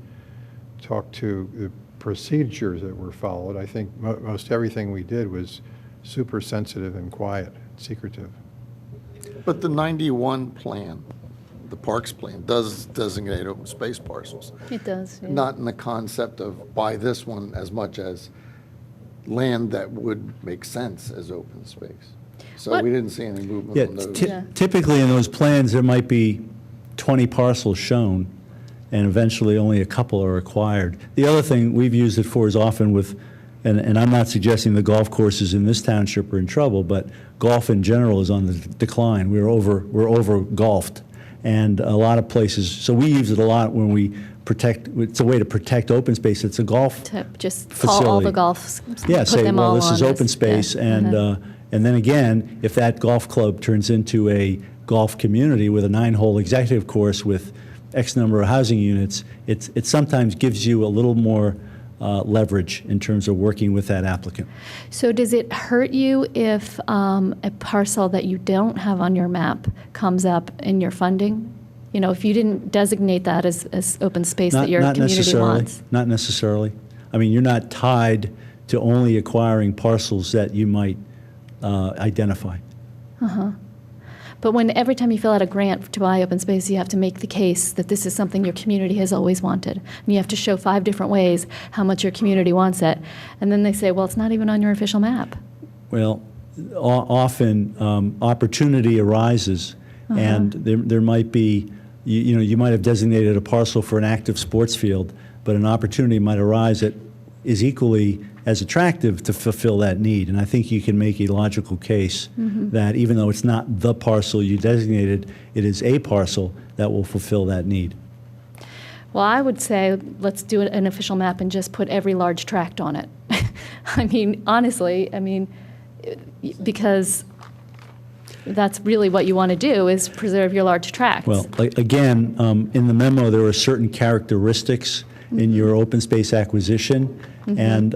talk to the procedures that were followed. I think most everything we did was super sensitive and quiet, secretive. But the 91 plan, the Parks plan, does designate open space parcels. It does. Yeah. Not in the concept of buy this one as much as land that would make sense as open space. So What- we didn't see any movement Yeah, on those. Yeah. typically in those plans, there might be 20 parcels shown, and eventually only a couple are acquired. The other thing we've used it for is often with, and I'm not suggesting the golf courses in this township are in trouble, but golf in general is on the decline. We're over golfed, and a lot of places. So we use it a lot when we protect. It's a way to protect open space. It's a golf To just call all facility. the golf, Yeah, put say, them well, all this is on open space, yeah. and then again, if that golf club turns into a golf community with a 9-hole executive course with X number of housing units, it sometimes gives you a little more leverage in terms of working with that applicant. So does it hurt you if a parcel that you don't have on your map comes up in your funding? You know, if you didn't designate that as open space that your community necessarily. wants? Not necessarily. I mean, you're not tied to only acquiring parcels that you might identify. But when every time you fill out a grant to buy open space, you have to make the case that this is something your community has always wanted. And you have to show 5 different ways how much your community wants it. And then they say, well, it's not even on your official map. Well, often opportunity arises, and there might be, you might have designated a parcel for an active sports field, but an opportunity might arise that is equally as attractive to fulfill that need. And I think you can make a logical case that even though it's not the parcel you designated, it is a parcel that will fulfill that need. Well, I would say let's do an official map and just put every large tract on it. I mean, honestly, because that's really what you want to do is preserve your large tracts. Well, again, in the memo, there are certain characteristics in your open space acquisition. And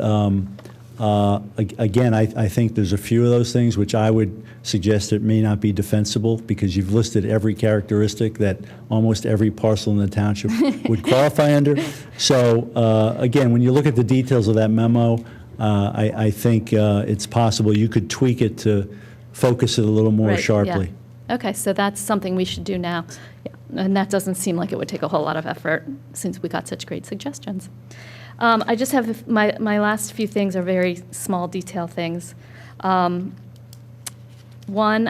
again, I think there's a few of those things which I would suggest it may not be defensible because you've listed every characteristic that almost every parcel in the township would qualify under. So again, when you look at the details of that memo, I think it's possible you could tweak it to focus it a little more Right, sharply. yeah. Okay, so that's something we should do now. Yeah. And that doesn't seem like it would take a whole lot of effort since we got such great suggestions. I just have, my last few things are very small detail things. One,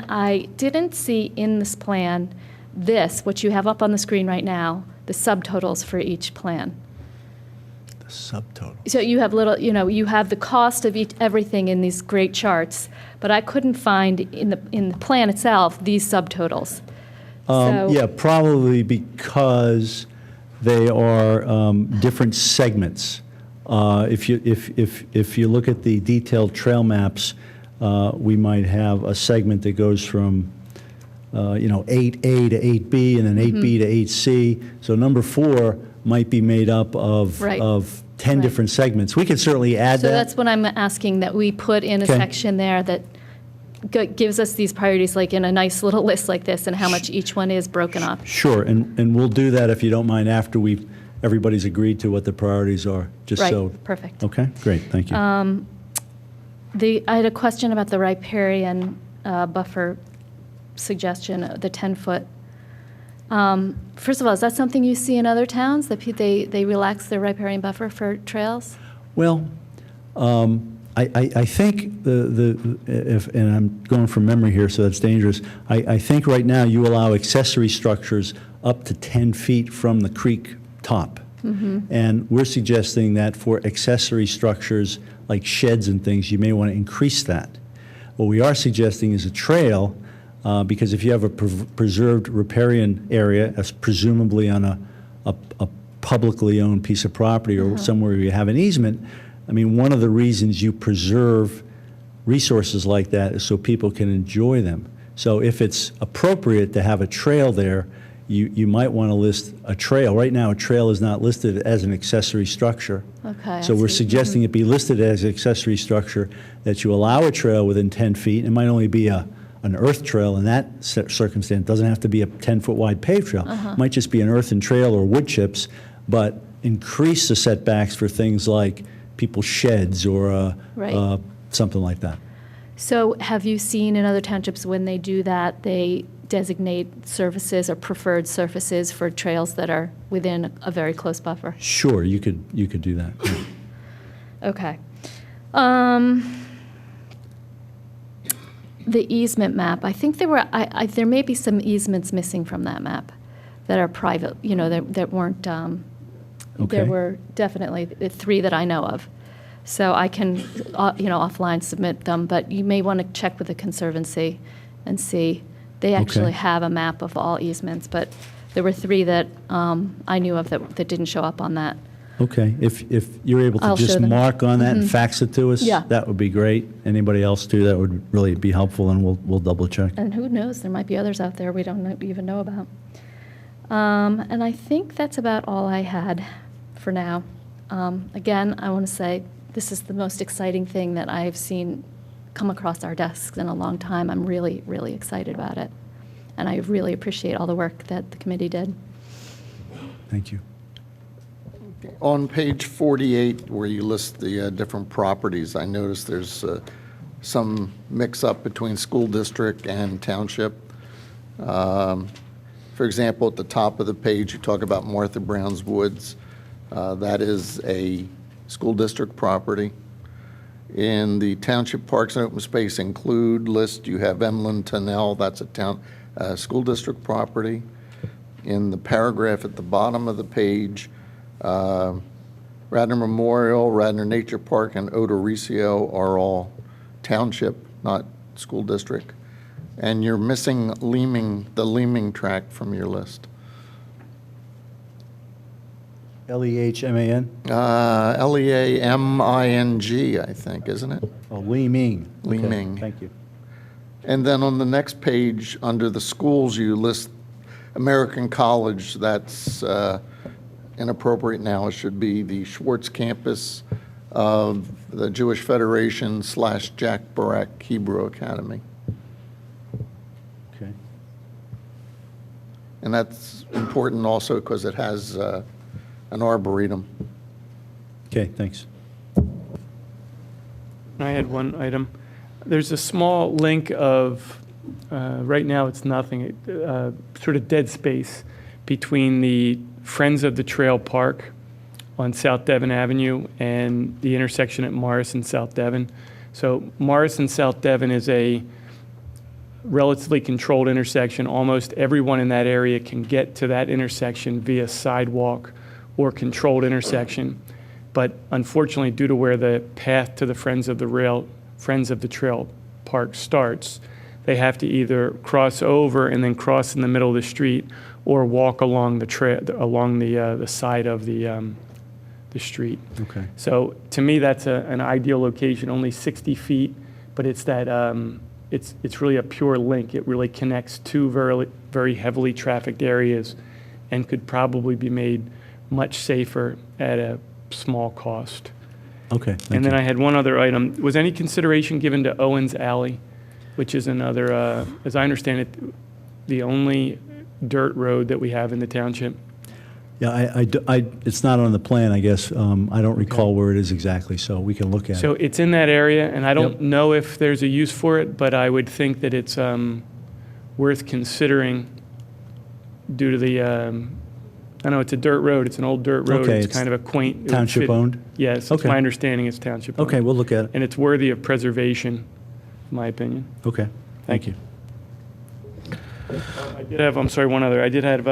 I didn't see in this plan what you have up on the screen right now, the subtotals for each plan. Subtotal. So you have you have the cost of everything in these great charts, but I couldn't find in the plan itself these subtotals. So, Yeah, probably because they are different segments. If you look at the detailed trail maps, we might have a segment that goes from 8A to 8B and then 8B to 8C. So number 4 might be made up of Right. 10 Right. different segments. We could certainly add So that. that's what I'm asking, that we put in a Okay. section there that gives us these priorities, like in a nice little list like this, and how much each one is broken up. Sure, and we'll do that if you don't mind after everybody's agreed to what the priorities are, just Right, so. perfect. Okay, great, thank you. I had a question about the riparian buffer suggestion, the 10-foot. First of all, is that something you see in other towns, that they relax their riparian buffer for trails? Well, I think and I'm going from memory here, so that's dangerous. I think right now you allow accessory structures up to 10 feet from the creek top. And we're suggesting that for accessory structures like sheds and things, you may want to increase that. What we are suggesting is a trail, because if you have a preserved riparian area, that's presumably on a publicly owned piece of property or somewhere you have an easement, I mean, one of the reasons you preserve resources like that is so people can enjoy them. So if it's appropriate to have a trail there, you might want to list a trail. Right now, a trail is not listed as an accessory structure. Okay, I So we're see. suggesting it be listed as an accessory structure, that you allow a trail within 10 feet. It might only be an earth trail in that circumstance. It doesn't have to be a 10-foot wide paved trail. It might just be an earthen trail or wood chips, but increase the setbacks for things like people's sheds or Right. something like that. So have you seen in other townships, when they do that, they designate surfaces or preferred surfaces for trails that are within a very close buffer? Sure, you could do that. Okay. The easement map, I think there may be some easements missing from that map that are private, that weren't, Okay. there were definitely 3 that I know of. So I can, offline submit them, but you may want to check with the Conservancy and see. They actually Okay. have a map of all easements, but there were 3 that I knew of that didn't show up on that. Okay, if you're able to I'll show just them. mark on that and fax it to us, Yeah. that would be great. Anybody else too, that would really be helpful, and we'll double check. And who knows, there might be others out there we don't even know about. And I think that's about all I had for now. Again, I want to say this is the most exciting thing that I've seen come across our desks in a long time. I'm really, really excited about it. And I really appreciate all the work that the committee did. Thank you. On page 48, where you list the different properties, I noticed there's some mix-up between school district and township. For example, at the top of the page, you talk about Martha Brown's Woods. That is a school district property. In the township parks and open space include list, you have Emlyn Tunnel, that's a school district property. In the paragraph at the bottom of the page, Radnor Memorial, Radnor Nature Park, and Odoricio are all township, not school district. And you're missing the Leeming tract from your list. Leachman? Leaming, I think, isn't it? Oh, Leeming. Okay, Leeming. thank you. And then on the next page, under the schools, you list American College. That's inappropriate now. It should be the Schwartz campus of the Jewish Federation / Jack Barak Hebrew Academy. Okay. And that's important also because it has an arboretum. Okay, thanks. I had one item. There's a small link of, right now it's nothing, sort of dead space between the Friends of the Trail Park on South Devon Avenue and the intersection at Morris and South Devon. So Morris and South Devon is a relatively controlled intersection. Almost everyone in that area can get to that intersection via sidewalk or controlled intersection. But unfortunately, due to where the path to the Friends of the Trail Park starts, they have to either cross over and then cross in the middle of the street, or walk along the side of the street. Okay. So to me, that's an ideal location, only 60 feet, but it's that it's really a pure link. It really connects two very, very heavily trafficked areas, and could probably be made much safer at a small cost. Okay, thank And then you. I had one other item. Was any consideration given to Owens Alley, which is another, as I understand it, the only dirt road that we have in the township? Yeah, it's not on the plan, I guess. I don't recall where it is exactly, so we can look at So it. it's in that area, and I don't Yep. know if there's a use for it, but I would think that it's worth considering due to the, I know it's a dirt road, it's an old dirt road. Okay, It's it's kind of a quaint. it would Township fit- owned? Yes, it's Okay. my understanding it's township owned. Okay, we'll look at it. And it's worthy of preservation, in my opinion. Okay, thank you. I did have, I'm sorry, one other. I did have,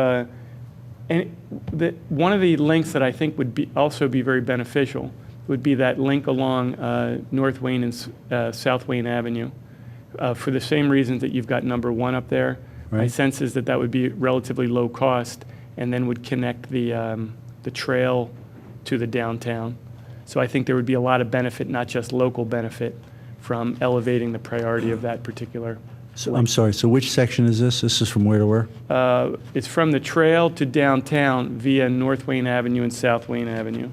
one of the links that I think would also be very beneficial would be that link along North Wayne and South Wayne Avenue. For the same reasons that you've got number 1 up there. My Right. sense is that that would be relatively low cost, and then would connect the trail to the downtown. So I think there would be a lot of benefit, not just local benefit, from elevating the priority of that particular. So, I'm sorry, so which section is this? This is from where to where? It's from the trail to downtown via North Wayne Avenue and South Wayne Avenue.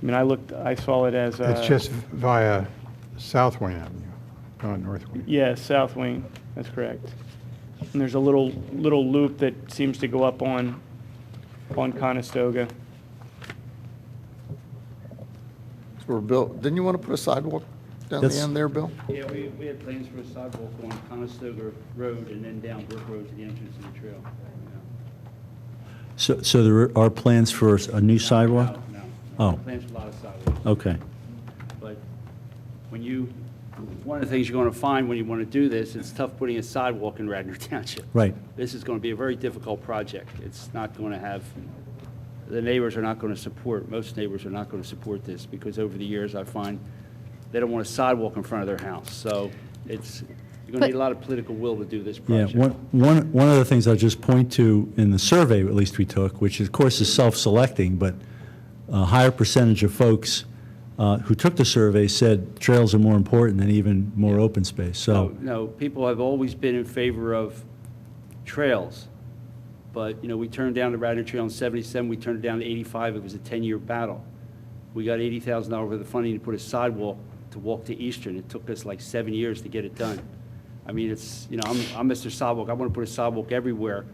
I mean, I saw it as. It's just via South Wayne Avenue, not North Wayne. Yeah, South Wayne, that's correct. And there's a little loop that seems to go up on Conestoga. So, Bill, didn't you want to put a sidewalk down the That's- end there, Bill? Yeah, we had plans for a sidewalk on Conestoga Road and then down Brook Road to the entrance of the trail. So there are plans for a new sidewalk? No. Oh. Plans for a lot of sidewalks. Okay, But one of the things you're going to find when you want to do this, it's tough putting a sidewalk in Radnor Township. right. This is going to be a very difficult project. It's not going to have, the neighbors are not going to support, most neighbors are not going to support this, because over the years, I find they don't want a sidewalk in front of their house. So you're going to need a lot of political will to do this Yeah, project. one of the things I'll just point to in the survey, at least we took, which of course is self-selecting, but a higher percentage of folks who took the survey said trails are more important than even more open space, so. No, people have always been in favor of trails. But, we turned down the Radnor Trail in 77, we turned it down in 85, it was a 10-year battle. We got $80,000 worth of funding to put a sidewalk to walk to Eastern. It took us like 7 years to get it done. I mean, I'm Mr. Sidewalk, I want to put a sidewalk everywhere,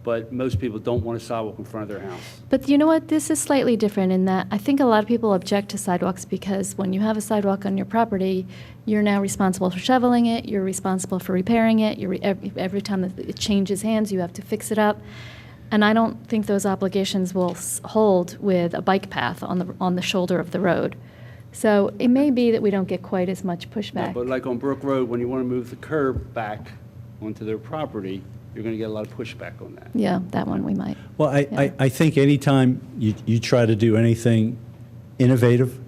but most people don't want a sidewalk in front of their house. But you know what? This is slightly different in that I think a lot of people object to sidewalks because when you have a sidewalk on your property, you're now responsible for shoveling it, you're responsible for repairing it, every time that it changes hands, you have to fix it up. And I don't think those obligations will hold with a bike path on the shoulder of the road. So it may be that we don't get quite as much No, pushback. but like on Brook Road, when you want to move the curb back onto their property, you're going to get a lot of pushback on that. Yeah, that one we might. Well, I think anytime you try to do anything innovative,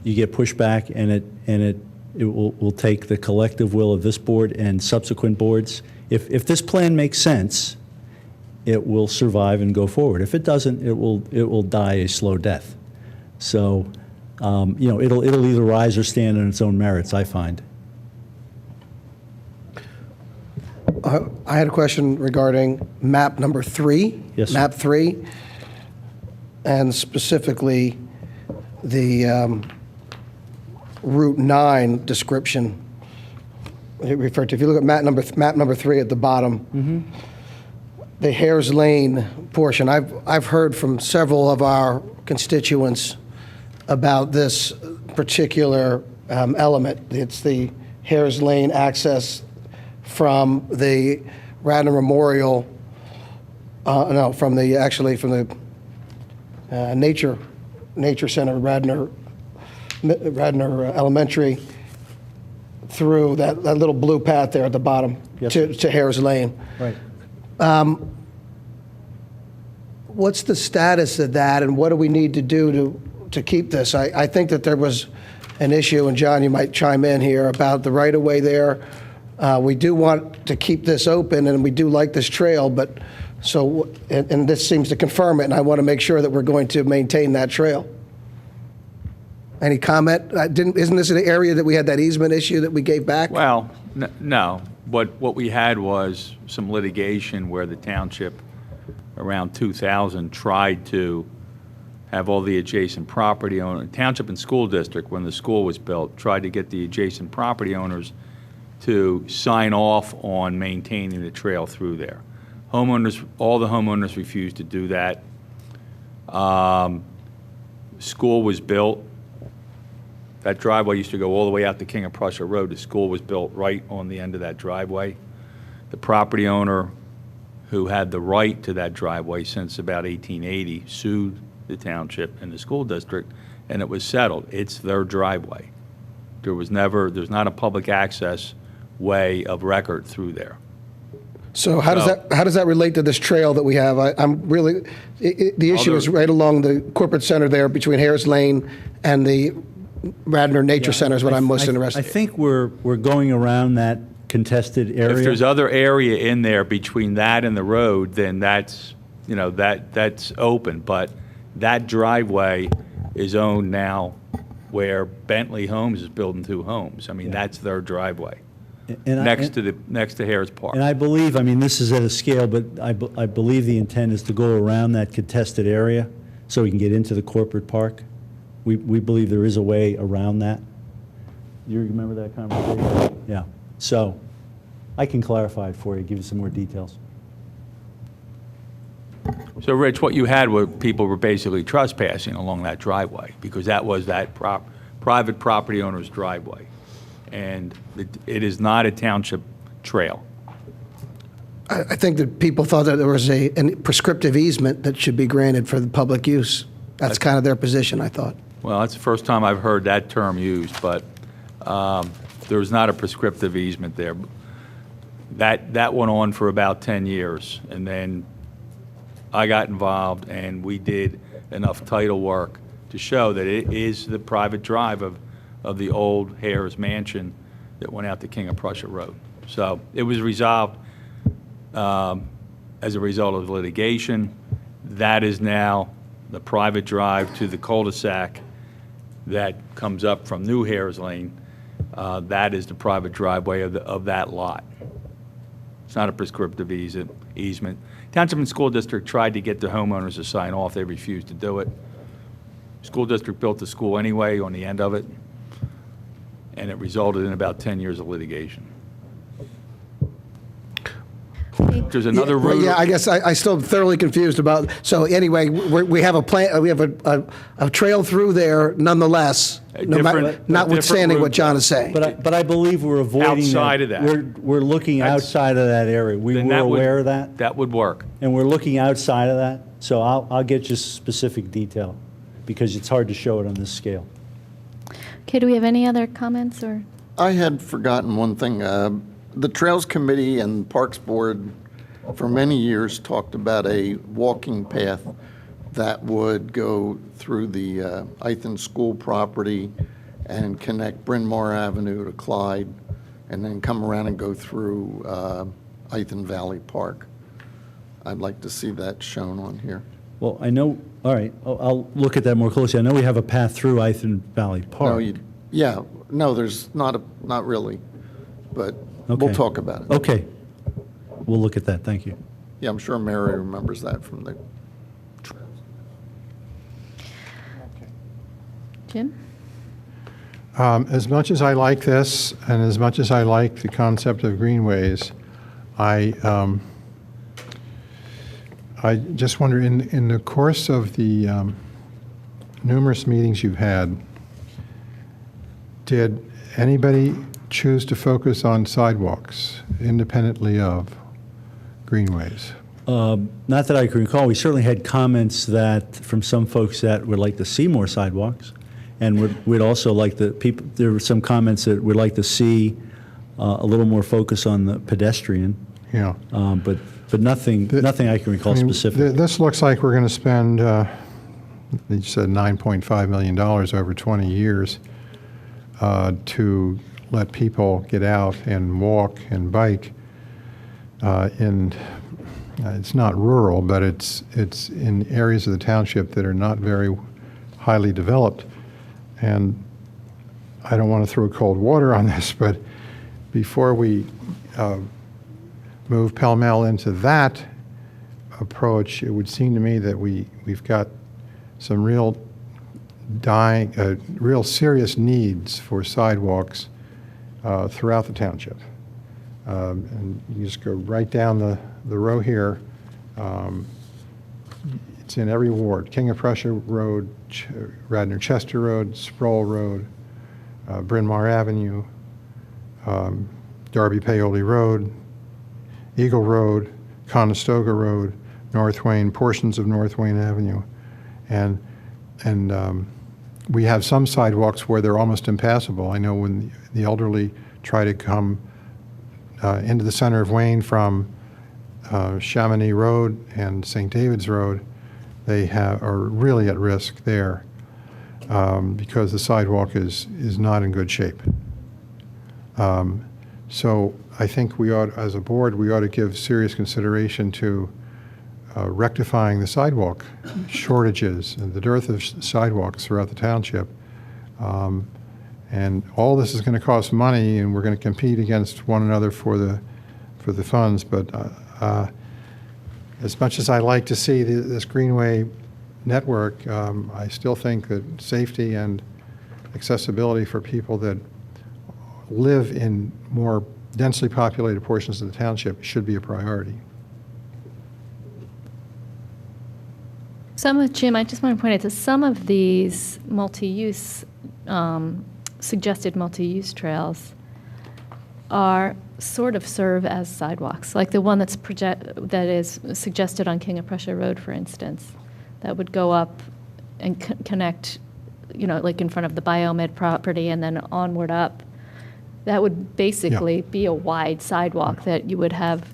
you get pushback, and it will take the collective will of this board and subsequent boards. If this plan makes sense, it will survive and go forward. If it doesn't, it will die a slow death. So, it'll either rise or stand on its own merits, I find. I had a question regarding map number 3. Yes, sir. Map 3, and specifically the Route 9 description. It referred to, if you look at map number 3 at the bottom, the Hares Lane portion, I've heard from several of our constituents about this particular element. It's the Hares Lane access from the Radnor Memorial, from the Nature Center, Radnor Elementary, through that little blue path there at the bottom Yes. to Hares Lane. Right. What's the status of that, and what do we need to do to keep this. I think that there was an issue, and John, you might chime in here, about the right-of-way there. We do want to keep this open, and we do like this trail, but and this seems to confirm it, and I want to make sure that we're going to maintain that trail. Any comment? Isn't this an area that we had that easement issue that we gave back? Well, no. What we had was some litigation where the township, around 2000, tried to have all the adjacent property owners, township and school district, when the school was built, tried to get the adjacent property owners to sign off on maintaining the trail through there. Homeowners, all the homeowners refused to do that. School was built. That driveway used to go all the way out to King of Prussia Road. The school was built right on the end of that driveway. The property owner who had the right to that driveway since about 1880 sued the township and the school district, and it was settled. It's their driveway. There's not a public access way of record through there. So how does that relate to this trail that we have? The issue is right along the corporate center there between Harris Lane and the Radnor Nature Center is what I'm most interested in. I think we're going around that contested area. If there's other area in there between that and the road, then that's open. But that driveway is owned now where Bentley Homes is building 2 homes. I mean, that's their driveway. Next to Harris Park. And I believe, this is at a scale, but I believe the intent is to go around that contested area so we can get into the corporate park. We believe there is a way around that. You remember that conversation? Yeah. So I can clarify it for you, give you some more details. So, Rich, what you had were people were basically trespassing along that driveway because that was that private property owner's driveway. And it is not a township trail. I think that people thought that there was a prescriptive easement that should be granted for the public use. That's kind of their position, I thought. Well, that's the first time I've heard that term used, but there's not a prescriptive easement there. That went on for about 10 years, and then I got involved, and we did enough title work to show that it is the private drive of the old Harris Mansion that went out to King of Prussia Road. So it was resolved as a result of litigation. That is now the private drive to the cul-de-sac that comes up from New Harris Lane. That is the private driveway of that lot. It's not a prescriptive easement. Township and School District tried to get the homeowners to sign off. They refused to do it. School District built the school anyway on the end of it, and it resulted in about 10 years of litigation. There's another route. Yeah, I guess I still am thoroughly confused about. So anyway, we have a plan. We have a trail through there, nonetheless. Notwithstanding what John is saying. But I believe we're avoiding Outside of that. We're looking outside of that area. We were aware of that, That would work. and we're looking outside of that. So I'll get you specific detail because it's hard to show it on this scale. Okay, do we have any other comments or? I had forgotten one thing. The Trails Committee and Parks Board for many years talked about a walking path that would go through the Ithan School property and connect Bryn Mawr Avenue to Clyde, and then come around and go through Ithan Valley Park. I'd like to see that shown on here. Well, I know, all right, I'll look at that more closely. I know we have a path through Ithan Valley Park. No, there's not really, but Okay. we'll talk about it. Okay, we'll look at that, thank you. Yeah, I'm sure Mary remembers that from the. Jim? As much as I like this, and as much as I like the concept of greenways, I just wonder, in the course of the numerous meetings you've had, did anybody choose to focus on sidewalks independently of greenways? Not that I can recall. We certainly had comments from some folks that would like to see more sidewalks. And we'd also like there were some comments that we'd like to see a little more focus on the pedestrian. Yeah. But nothing I can recall specifically. This looks like we're going to spend you said $9.5 million over 20 years to let people get out and walk and bike it's not rural, but it's in areas of the township that are not very highly developed. And I don't want to throw cold water on this, but before we move pell-mell into that approach, it would seem to me that we've got some real serious needs for sidewalks throughout the township. And you just go right down the row here. It's in every ward: King of Prussia Road, Radnor Chester Road, Sproul Road, Bryn Mawr Avenue, Darby Paoli Road, Eagle Road, Conestoga Road, North Wayne, portions of North Wayne Avenue. And we have some sidewalks where they're almost impassable. I know when the elderly try to come into the center of Wayne from Chamonix Road and St. David's Road, they are really at risk there because the sidewalk is not in good shape. So I think we ought, as a board, we ought to give serious consideration to rectifying the sidewalk shortages and the dearth of sidewalks throughout the township. And all this is going to cost money, and we're going to compete against one another for the funds. But as much as I like to see this Greenway network, I still think that safety and accessibility for people that live in more densely populated portions of the township should be a priority. Jim, I just want to point out that some of these multi-use, suggested multi-use trails are sort of serve as sidewalks, like the one that is suggested on King of Prussia Road, for instance, that would go up and connect, like in front of the Biomed property and then onward up. That would basically be a wide sidewalk that you would have.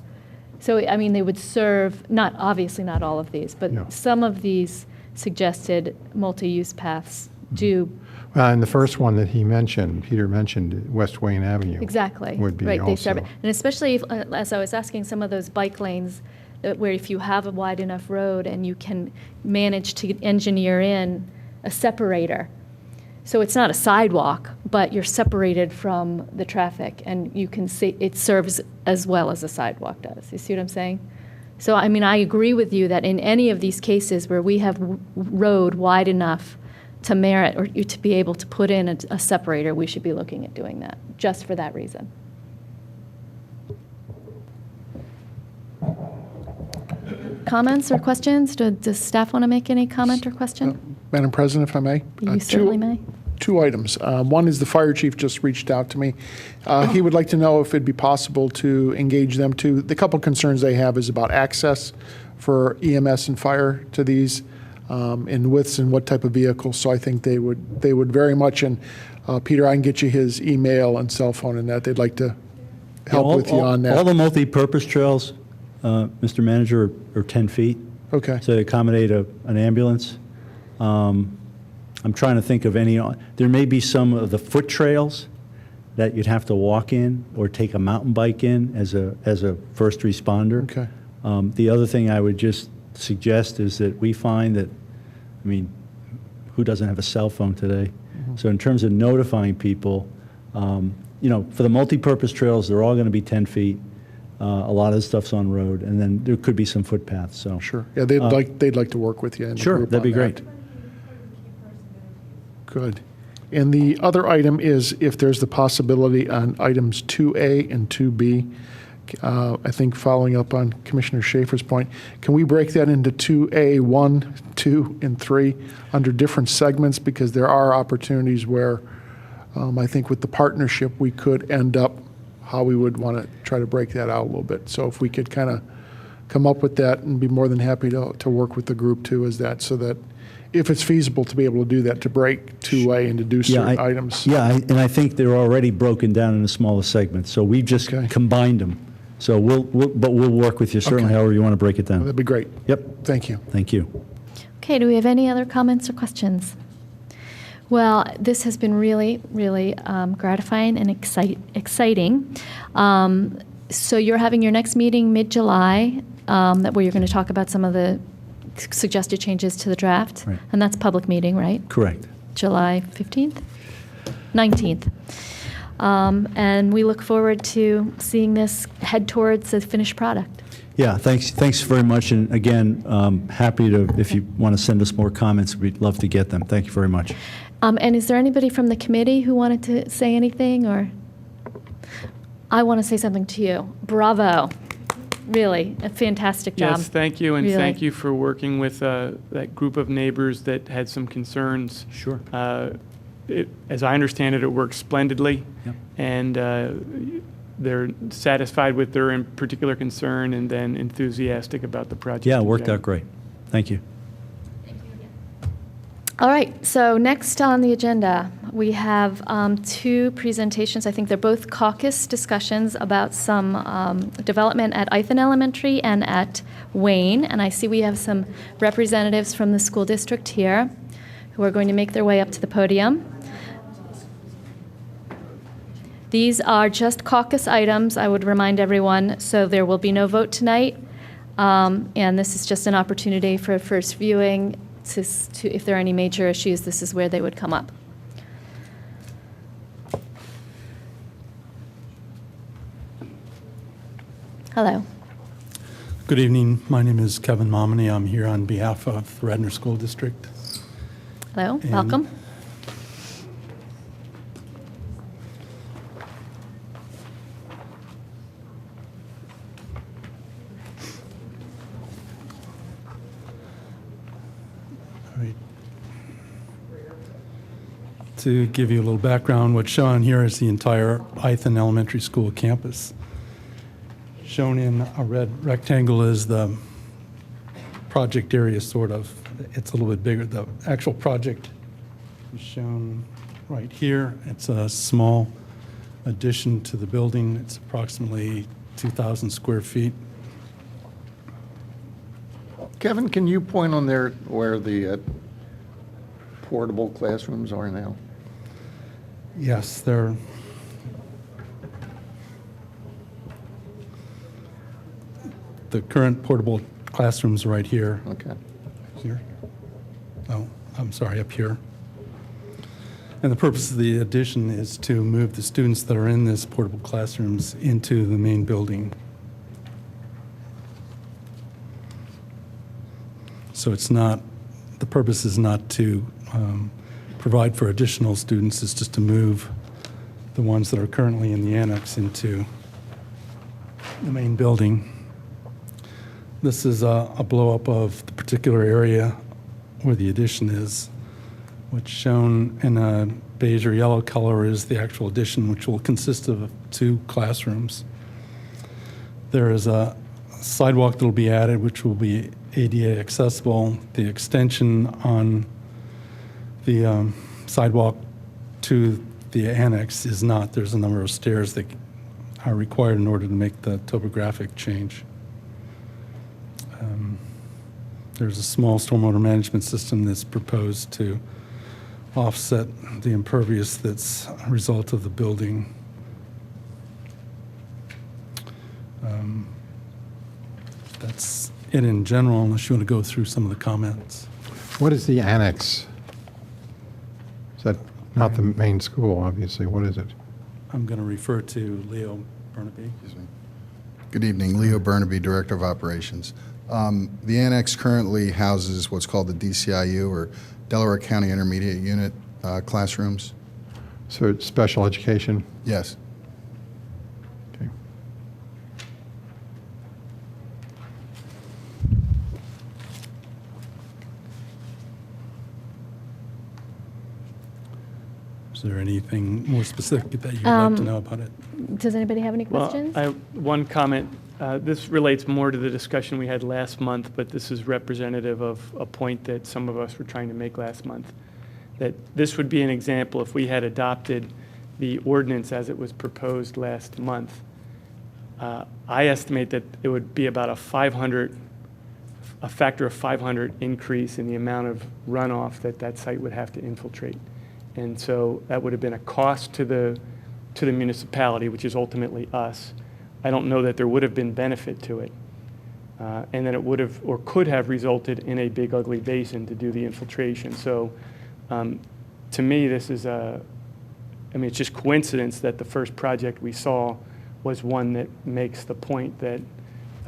So, I mean, they would serve, obviously not all of these, but some of these suggested multi-use paths do. Well, and the first one that Peter mentioned, West Wayne Avenue. Exactly. Would be right, also. They serve it. And especially, as I was asking, some of those bike lanes, where if you have a wide enough road and you can manage to engineer in a separator. So it's not a sidewalk, but you're separated from the traffic, and you can see it serves as well as a sidewalk does. You see what I'm saying? So, I mean, I agree with you that in any of these cases where we have road wide enough to merit or to be able to put in a separator, we should be looking at doing that, just for that reason. Comments or questions? Does staff want to make any comment or question? Madam President, if I may? You certainly may. Two items. One is the fire chief just reached out to me. He would like to know if it'd be possible to engage them too. The couple concerns they have is about access for EMS and fire to these in widths and what type of vehicles. So I think they would very much, and Peter, I can get you his email and cell phone and that. They'd like to help with you on that. All the multi-purpose trails, Mr. Manager, are 10 feet. Okay. So they accommodate an ambulance. I'm trying to think of any. There may be some of the foot trails that you'd have to walk in or take a mountain bike in as a first responder. Okay. The other thing I would just suggest is that we find that, I mean, who doesn't have a cell phone today? Mm-hmm. So in terms of notifying people, for the multi-purpose trails, they're all going to be 10 feet. A lot of the stuff's on road, and then there could be some footpaths. So Sure. Yeah, they'd like to work with you. In the sure, group that'd be on that. great. Good. And the other item is if there's the possibility on items 2A and 2B, I think following up on Commissioner Schaefer's point, can we break that into 2A, 1, 2, and 3 under different segments? Because there are opportunities where I think with the partnership, we could end up how we would want to try to break that out a little bit. So if we could kind of come up with that, and be more than happy to work with the group too, as that, so that if it's feasible to be able to do that, to break 2A and to do certain items. Yeah, and I think they're already broken down into smaller segments, so we've just combined them. So we'll work with you certainly, Okay. however you want to break it down. That'd be great. Yep. Thank you. Thank you. Okay, do we have any other comments or questions? Well, this has been really, really gratifying and exciting. So you're having your next meeting mid-July, where you're going to talk about some of the suggested changes to the draft? Right. And that's public meeting, right? Correct. July 15th? 19th. And we look forward to seeing this head towards a finished product. Yeah, thanks very much. And again, happy to, if you want to send us more comments, we'd love to get them. Thank you very much. And is there anybody from the committee who wanted to say anything, or? I want to say something to you. Bravo. Really, a fantastic job. Yes, thank you, and Really. thank you for working with that group of neighbors that had some concerns. Sure. As I understand it, it works splendidly, Yep. and they're satisfied with their particular concern and then enthusiastic about the project. Yeah, it in worked general. out great. Thank you. All right, so next on the agenda, we have two presentations. I think they're both caucus discussions about some development at Ithan Elementary and at Wayne. And I see we have some representatives from the school district here who are going to make their way up to the podium. These are just caucus items, I would remind everyone, so there will be no vote tonight. And this is just an opportunity for a first viewing. If there are any major issues, this is where they would come up. Hello. Good evening. My name is Kevin Momini. I'm here on behalf of the Radnor School District. Hello, And- welcome. All right. To give you a little background, what's shown here is the entire Ithan Elementary School campus. Shown in a red rectangle is the project area, sort of. It's a little bit bigger. The actual project is shown right here. It's a small addition to the building. It's approximately 2,000 square feet. Kevin, can you point on there where the portable classrooms are now? Yes, they're the current portable classrooms right here. Okay. Here. Oh, I'm sorry, up here. And the purpose of the addition is to move the students that are in this portable classrooms into the main building. So it's not, the purpose is not to provide for additional students, it's just to move the ones that are currently in the annex into the main building. This is a blow-up of the particular area where the addition is. What's shown in a beige or yellow color is the actual addition, which will consist of 2 classrooms. There is a sidewalk that will be added, which will be ADA accessible. The extension on the sidewalk to the annex is not. There's a number of stairs that are required in order to make the topographic change. There's a small stormwater management system that's proposed to offset the impervious that's a result of the building. That's it in general, unless you want to go through some of the comments. What is the annex? Is that not the main school, obviously? What is it? I'm going to refer to Leo Burnaby. Good evening, Leo Burnaby, Director of Operations. The annex currently houses what's called the DCIU, or Delaware County Intermediate Unit classrooms. So it's special education? Yes. Okay. Is there anything more specific that you'd like to know about it? Does anybody have any questions? Well, one comment. This relates more to the discussion we had last month, but this is representative of a point that some of us were trying to make last month. That this would be an example if we had adopted the ordinance as it was proposed last month. I estimate that it would be about a $500 a factor of 500 increase in the amount of runoff that site would have to infiltrate. And so that would have been a cost to the municipality, which is ultimately us. I don't know that there would have been benefit to it. And then it would have, or could have, resulted in a big ugly basin to do the infiltration. So to me, this is it's just coincidence that the first project we saw was one that makes the point that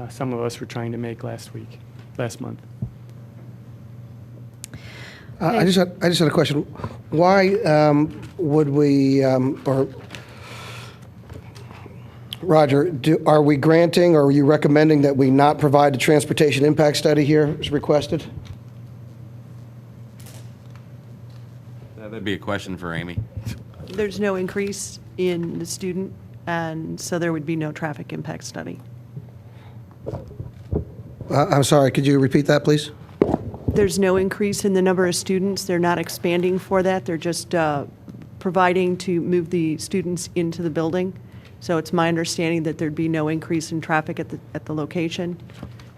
some of us were trying to make last month. I just had a question. Why would we, or Roger, are we granting or are you recommending that we not provide the transportation impact study here as requested? That'd be a question for Amy. There's no increase in the student, and so there would be no traffic impact study. I'm sorry, could you repeat that, please? There's no increase in the number of students. They're not expanding for that. They're just providing to move the students into the building. So it's my understanding that there'd be no increase in traffic at the location.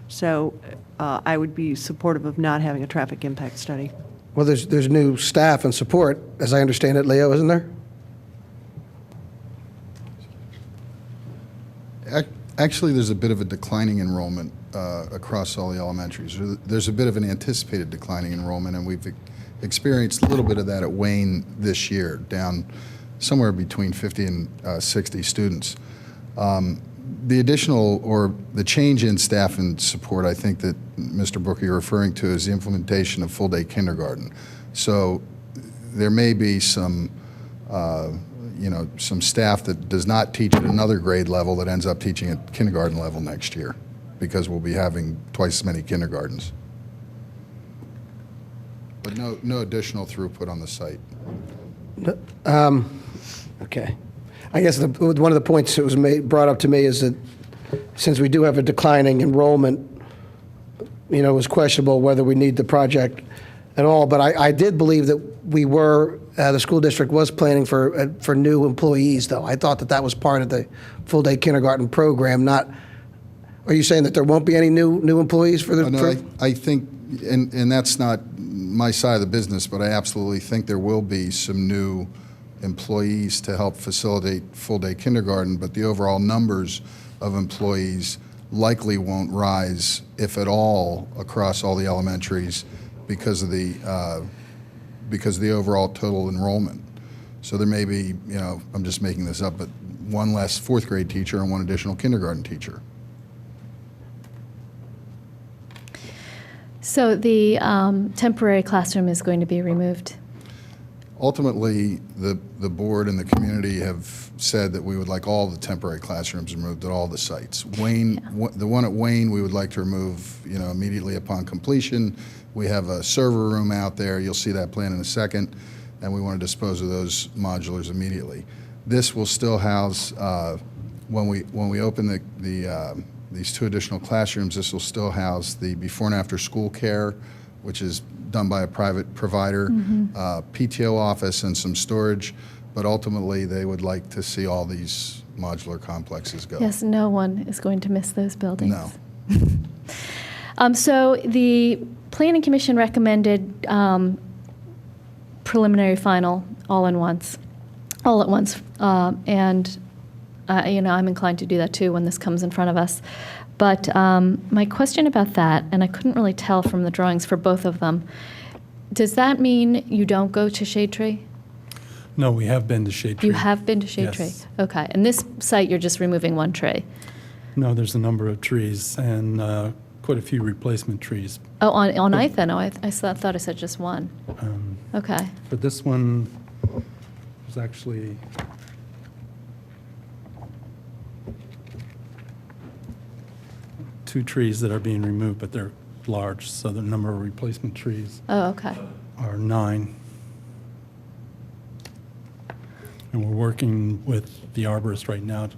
So I would be supportive of not having a traffic impact study. Well, there's new staff and support, as I understand it, Leo, isn't there? Actually, there's a bit of a declining enrollment across all the elementaries. There's a bit of an anticipated declining enrollment, and we've experienced a little bit of that at Wayne this year, down somewhere between 50 and 60 students. The additional, or the change in staff and support, I think that Mr. Booker you're referring to, is the implementation of full-day kindergarten. So there may be some some staff that does not teach at another grade level that ends up teaching at kindergarten level next year, because we'll be having twice as many kindergartens. But no additional throughput on the site. Okay. I guess one of the points that was brought up to me is that since we do have a declining enrollment, it was questionable whether we need the project at all. But I did believe that we were, the school district was planning for new employees, though. I thought that was part of the full-day kindergarten program, not, are you saying that there won't be any new employees for the? No, I think, and that's not my side of the business, but I absolutely think there will be some new employees to help facilitate full-day kindergarten, but the overall numbers of employees likely won't rise, if at all, across all the elementaries because of the overall total enrollment. So there may be, I'm just making this up, but one less fourth grade teacher and one additional kindergarten teacher. So the temporary classroom is going to be removed? Ultimately, the board and the community have said that we would like all the temporary classrooms removed at all the sites. Wayne, the one at Wayne, we would like to remove, immediately upon completion. We have a server room out there. You'll see that plan in a second, and we want to dispose of those modulars immediately. This will still house, when we open these two additional classrooms, this will still house the before and after school care, which is done by a private provider, PTO office, and some storage. But ultimately, they would like to see all these modular complexes go. Yes, no one is going to miss those buildings. No. So the Planning Commission recommended preliminary final all at once. And I'm inclined to do that too when this comes in front of us. But my question about that, and I couldn't really tell from the drawings for both of them, does that mean you don't go to Shade Tree? No, we have been to Shade Tree. You have been to Shade Tree? Yes. Okay. And this site, you're just removing one tree? No, there's a number of trees and quite a few replacement trees. Oh, on Ithan? Oh, I thought I said just one. Okay. For this one, there's actually two trees that are being removed, but they're large, so the number of replacement trees Oh, okay. are 9. And we're working with the arborist right now in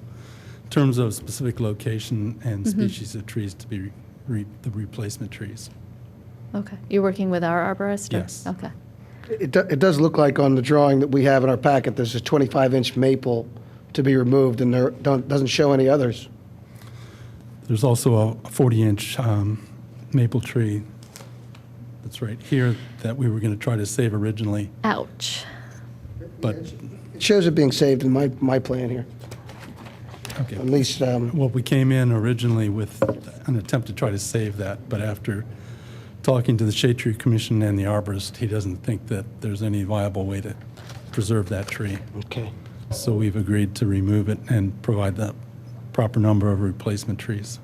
terms of specific location and species of trees to be the replacement trees. Okay. You're working with our arborist? or- Yes. Okay. It does look like on the drawing that we have in our packet, there's a 25-inch maple to be removed, and doesn't show any others. There's also a 40-inch maple tree that's right here that we were going to try to save originally, Ouch. but, It shows it being saved in my plan here. okay. At least, Well, we came in originally with an attempt to try to save that, but after talking to the Shade Tree Commission and the arborist, he doesn't think that there's any viable way to preserve that tree. okay. So we've agreed to remove it and provide the proper number of replacement trees.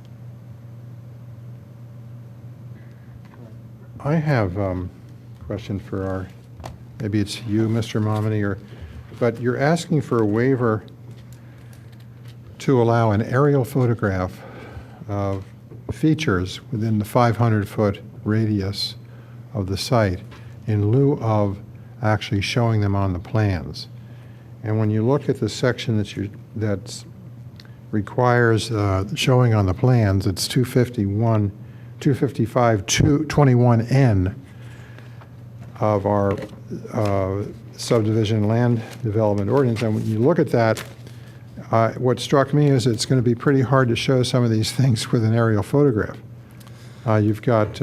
I have a question for our, maybe it's you, Mr. Momini, but you're asking for a waiver to allow an aerial photograph of features within the 500-foot radius of the site in lieu of actually showing them on the plans. And when you look at the section that requires showing on the plans, it's 255-21N of our subdivision land development ordinance. And when you look at that, what struck me is it's going to be pretty hard to show some of these things with an aerial photograph. You've got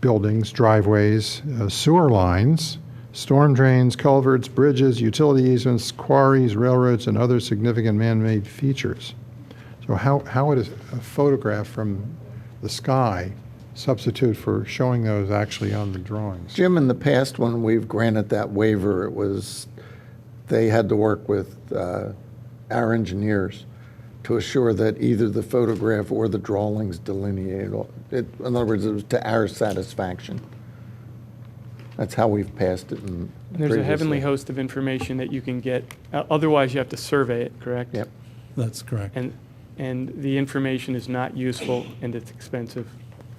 buildings, driveways, sewer lines, storm drains, culverts, bridges, utility easements, quarries, railroads, and other significant man-made features. So how would a photograph from the sky substitute for showing those actually on the drawings? Jim, in the past, when we've granted that waiver, they had to work with our engineers to assure that either the photograph or the drawings delineated it. In other words, it was to our satisfaction. That's how we've passed it. There's a heavenly host of information that you can get. Otherwise, you have to survey it, correct? Yep. That's correct. And the information is not useful and it's expensive.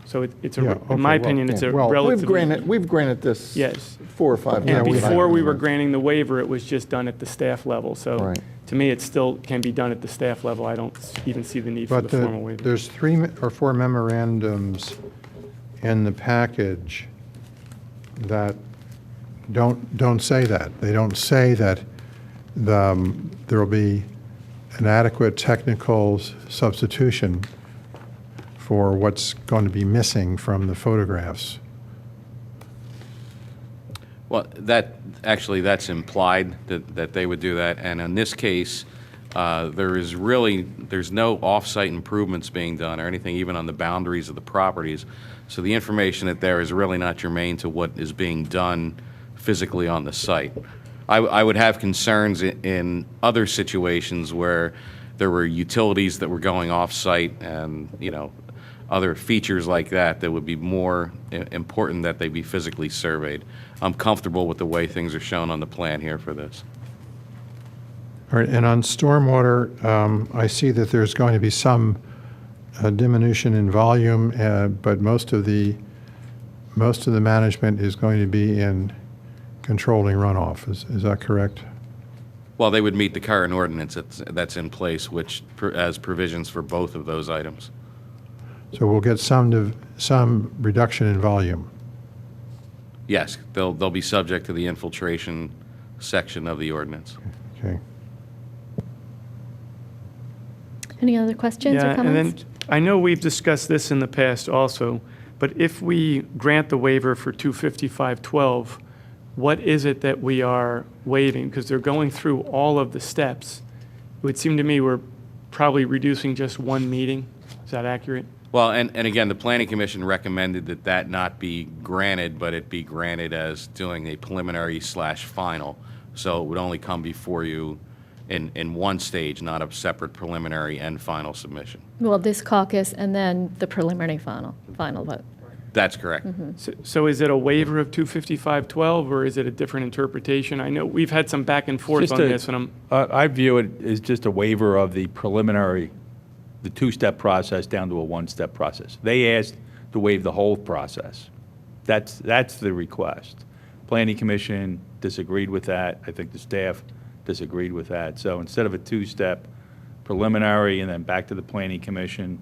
So it's Yeah, in my okay, opinion, well, it's a well, relatively. We've granted this Yes. 4 or 5 And times. before we were granting the waiver, it was just done at the staff level. So Right. to me, it still can be done at the staff level. I don't even see the need for the But formal waiver. there's 3 or 4 memorandums in the package that don't say that. They don't say that there will be an adequate technical substitution for what's going to be missing from the photographs. Well, that's implied that they would do that, and in this case, there's no off-site improvements being done or anything even on the boundaries of the properties, so the information that there is really not germane to what is being done physically on the site. I would have concerns in other situations where there were utilities that were going off-site and, other features like that would be more important that they be physically surveyed. I'm comfortable with the way things are shown on the plan here for this. All right, and on stormwater, I see that there's going to be some diminution in volume, but most of the management is going to be in controlling runoff. Is that correct? Well, they would meet the current ordinance that's in place, which has provisions for both of those items. So we'll get some reduction in volume. Yes, they'll be subject to the infiltration section of the ordinance. Okay. Any other questions or Yeah, comments? and then I know we've discussed this in the past also, but if we grant the waiver for 255-12, what is it that we are waiving? Because they're going through all of the steps. It would seem to me we're probably reducing just one meeting. Is that accurate? Well, and again, the Planning Commission recommended that not be granted, but it be granted as doing a preliminary/final. So it would only come before you in one stage, not a separate preliminary and final submission. Well, this caucus and then the preliminary final vote. That's correct. So is it a waiver of 255-12, or is it a different interpretation? I know we've had some back and forth on this, and I view it as just a waiver of the preliminary, the two-step process down to a one-step process. They asked to waive the whole process. That's the request. Planning Commission disagreed with that. I think the staff disagreed with that. So instead of a two-step preliminary and then back to the Planning Commission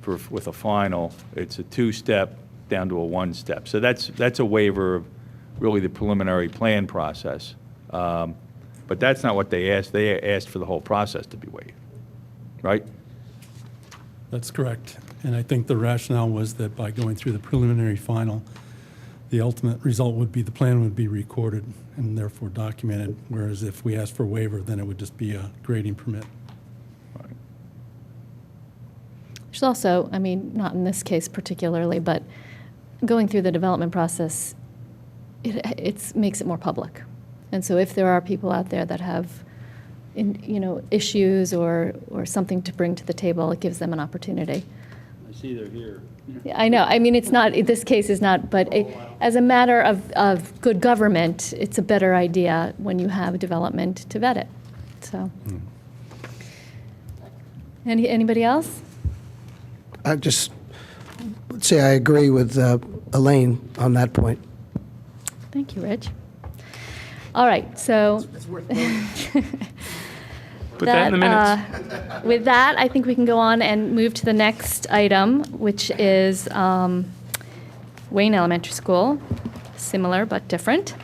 with a final, it's a two-step down to a one-step. So that's a waiver of really the preliminary plan process. But that's not what they asked. They asked for the whole process to be waived, right? That's correct. And I think the rationale was that by going through the preliminary final, the ultimate result would be the plan would be recorded and therefore documented, whereas if we asked for a waiver, then it would just be a grading permit. Which is also, I mean, not in this case particularly, but going through the development process, it makes it more public. And so if there are people out there that have, issues or something to bring to the table, it gives them an opportunity. I see they're here. Yeah, I know. I mean, it's not, this case is not, but as a matter of good government, it's a better idea when you have development to vet it. So, anybody else? I just would say I agree with Elaine on that point. Thank you, Rich. All right, so. Put that in the minutes. With that, I think we can go on and move to the next item, which is Wayne Elementary School. Similar but different.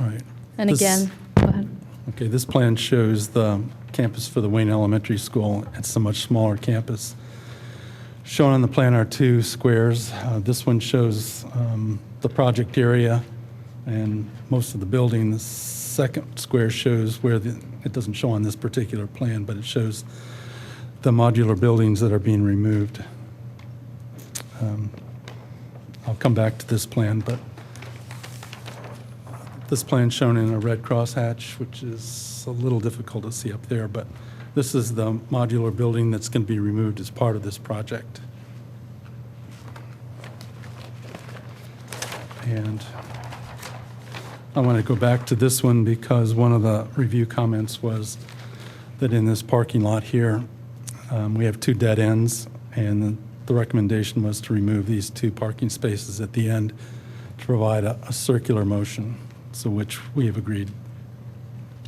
All right. And again, go ahead. Okay, this plan shows the campus for the Wayne Elementary School. It's a much smaller campus. Shown on the plan are two squares. This one shows the project area and most of the building. The second square shows where it doesn't show on this particular plan, but it shows the modular buildings that are being removed. I'll come back to this plan, but this plan shown in a red crosshatch, which is a little difficult to see up there, but this is the modular building that's going to be removed as part of this project. And I want to go back to this one because one of the review comments was that in this parking lot here, we have two dead ends, and the recommendation was to remove these two parking spaces at the end to provide a circular motion, so which we have agreed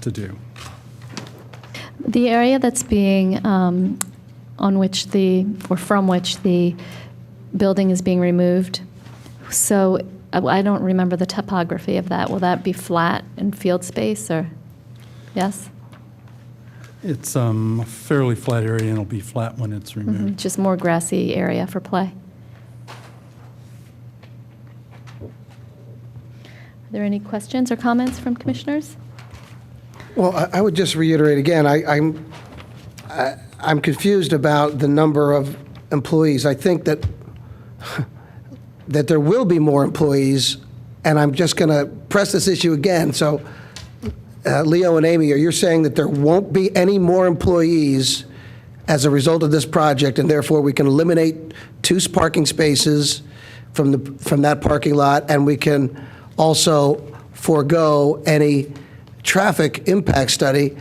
to do. The area that's being, on which from which the building is being removed, so I don't remember the topography of that. Will that be flat and field space, or, yes? It's a fairly flat area, and it'll be flat when it's removed. Just more grassy area for play. Are there any questions or comments from commissioners? Well, I would just reiterate again, I'm confused about the number of employees. I think that there will be more employees, and I'm just going to press this issue again. So, Leo and Amy, are you saying that there won't be any more employees as a result of this project, and therefore we can eliminate two parking spaces from that parking lot, and we can also forego any traffic impact study?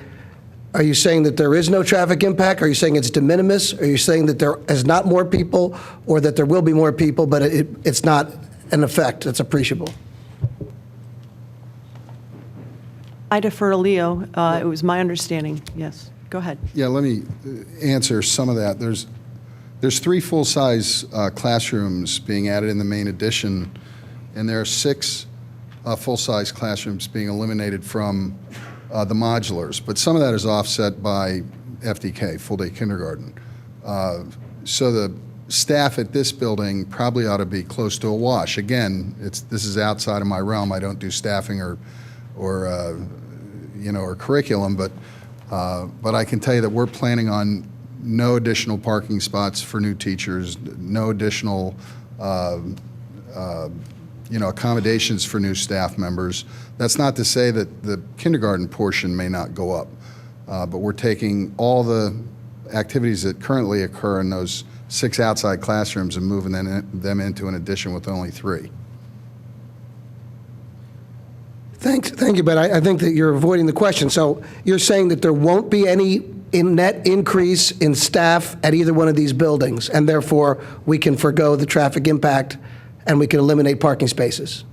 Are you saying that there is no traffic impact? Are you saying it's de minimis? Are you saying that there is not more people, or that there will be more people, but it's not an effect that's appreciable? I defer to Leo. It was my understanding. Yes, go ahead. Yeah, let me answer some of that. There's three full-size classrooms being added in the main addition, and there are six full-size classrooms being eliminated from the modulars, but some of that is offset by FDK, full-day kindergarten. So the staff at this building probably ought to be close to a wash. Again, this is outside of my realm. I don't do staffing or curriculum, but I can tell you that we're planning on no additional parking spots for new teachers, no additional accommodations for new staff members. That's not to say that the kindergarten portion may not go up, but we're taking all the activities that currently occur in those six outside classrooms and moving them into an addition with only three. Thank you, but I think that you're avoiding the question. So you're saying that there won't be any net increase in staff at either one of these buildings, and therefore we can forego the traffic impact and we can eliminate parking spaces?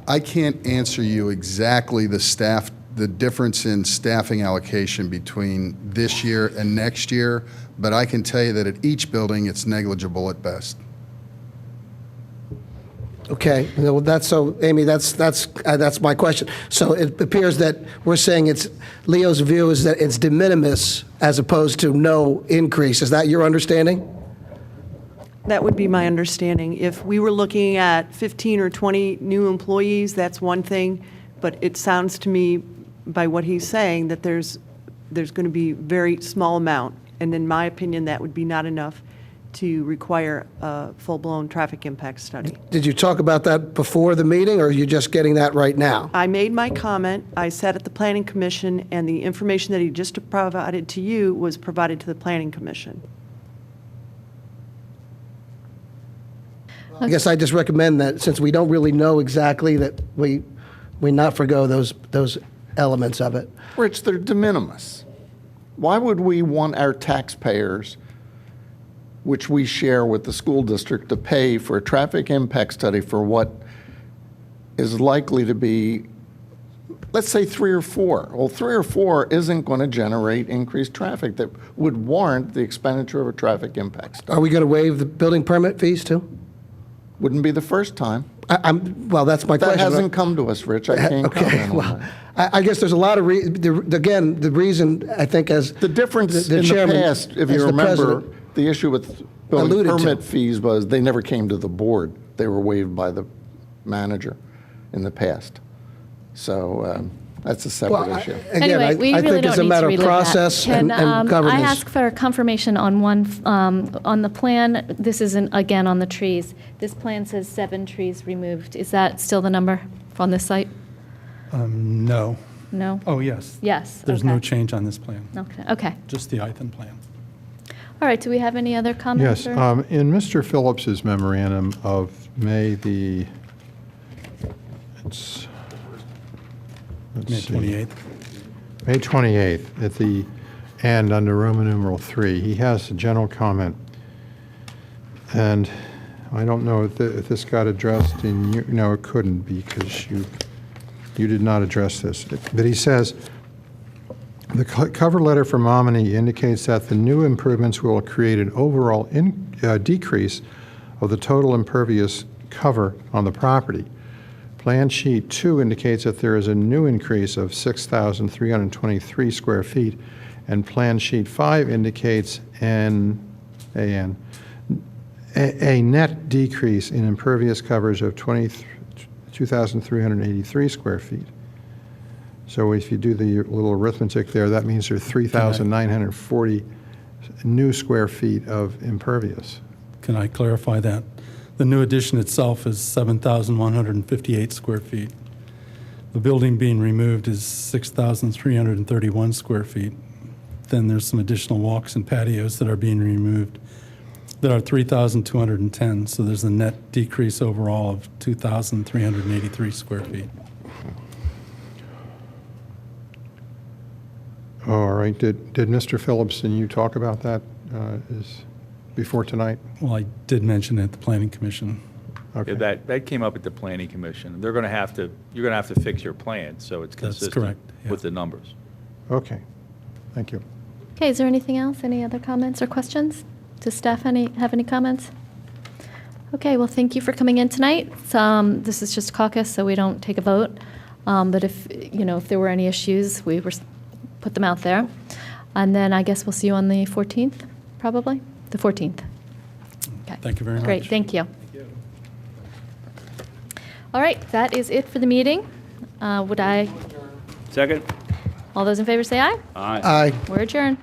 I can't answer you exactly the difference in staffing allocation between this year and next year, but I can tell you that at each building it's negligible at best. Okay, well, that's, so, Amy, that's my question. So it appears that we're saying Leo's view is that it's de minimis as opposed to no increase. Is that your understanding? That would be my understanding. If we were looking at 15 or 20 new employees, that's one thing, but it sounds to me, by what he's saying, that there's going to be very small amount, and in my opinion, that would be not enough to require a full-blown traffic impact study. Did you talk about that before the meeting, or are you just getting that right now? I made my comment, I sat at the Planning Commission, and the information that he just provided to you was provided to the Planning Commission. I guess I just recommend that, since we don't really know exactly, that we not forgo those elements of it. Rich, they're de minimis. Why would we want our taxpayers, which we share with the school district, to pay for a traffic impact study for what is likely to be, let's say, 3 or 4? Well, 3 or 4 isn't going to generate increased traffic that would warrant the expenditure of a traffic impact study. Are we going to waive the building permit fees too? Wouldn't be the first time. Well, that's my question. That hasn't come to us, Rich. I can't comment on that. I guess there's a lot of, again, the reason, I think, as The difference the in the chairman, past, if as you the remember, president the issue with building alluded to. permit fees was they never came to the board. They were waived by the manager in the past. So that's a separate issue. Again, Anyway, we I really think it's don't a need matter to of relive that. process Can and governance. I ask for confirmation on one, on the plan? This isn't, again, on the trees. This plan says 7 trees removed. Is that still the number on this site? No. No? Oh, yes. Yes. There's no okay. change on this plan, Okay. just the Ithan plan. All right, do we have any other comments? Yes, or- in Mr. Phillips's memorandum of May let's May see. 28th. May 28th, at the end, under Roman numeral 3, he has a general comment. And I don't know if this got addressed in you. No, it couldn't, because you did not address this. But he says, the cover letter from Omni indicates that the new improvements will create an overall decrease of the total impervious cover on the property. Plan sheet 2 indicates that there is a new increase of 6,323 square feet, and plan sheet 5 indicates a net decrease in impervious coverage of 2,383 square feet. So if you do the little arithmetic there, that means there are 3,940 new square feet of impervious. Can I clarify that? The new addition itself is 7,158 square feet. The building being removed is 6,331 square feet. Then there's some additional walks and patios that are being removed that are 3,210. So there's a net decrease overall of 2,383 square feet. All right. Did Mr. Phillips and you talk about that before tonight? Well, I did mention it at the Planning Commission. Okay. Yeah, that came up at the Planning Commission. You're going to have to fix your plan, so it's That's consistent correct, yeah. with the numbers. Okay. Thank you. Okay, is there anything else? Any other comments or questions? Does staff have any comments? Okay, well, thank you for coming in tonight. This is just caucus, so we don't take a vote. But if there were any issues, we put them out there. And then I guess we'll see you on the 14th, probably? The 14th. Okay. Thank you very much. Great, thank you. All right, that is it for the meeting. Second? All those in favor say aye. Aye. Aye. We're adjourned.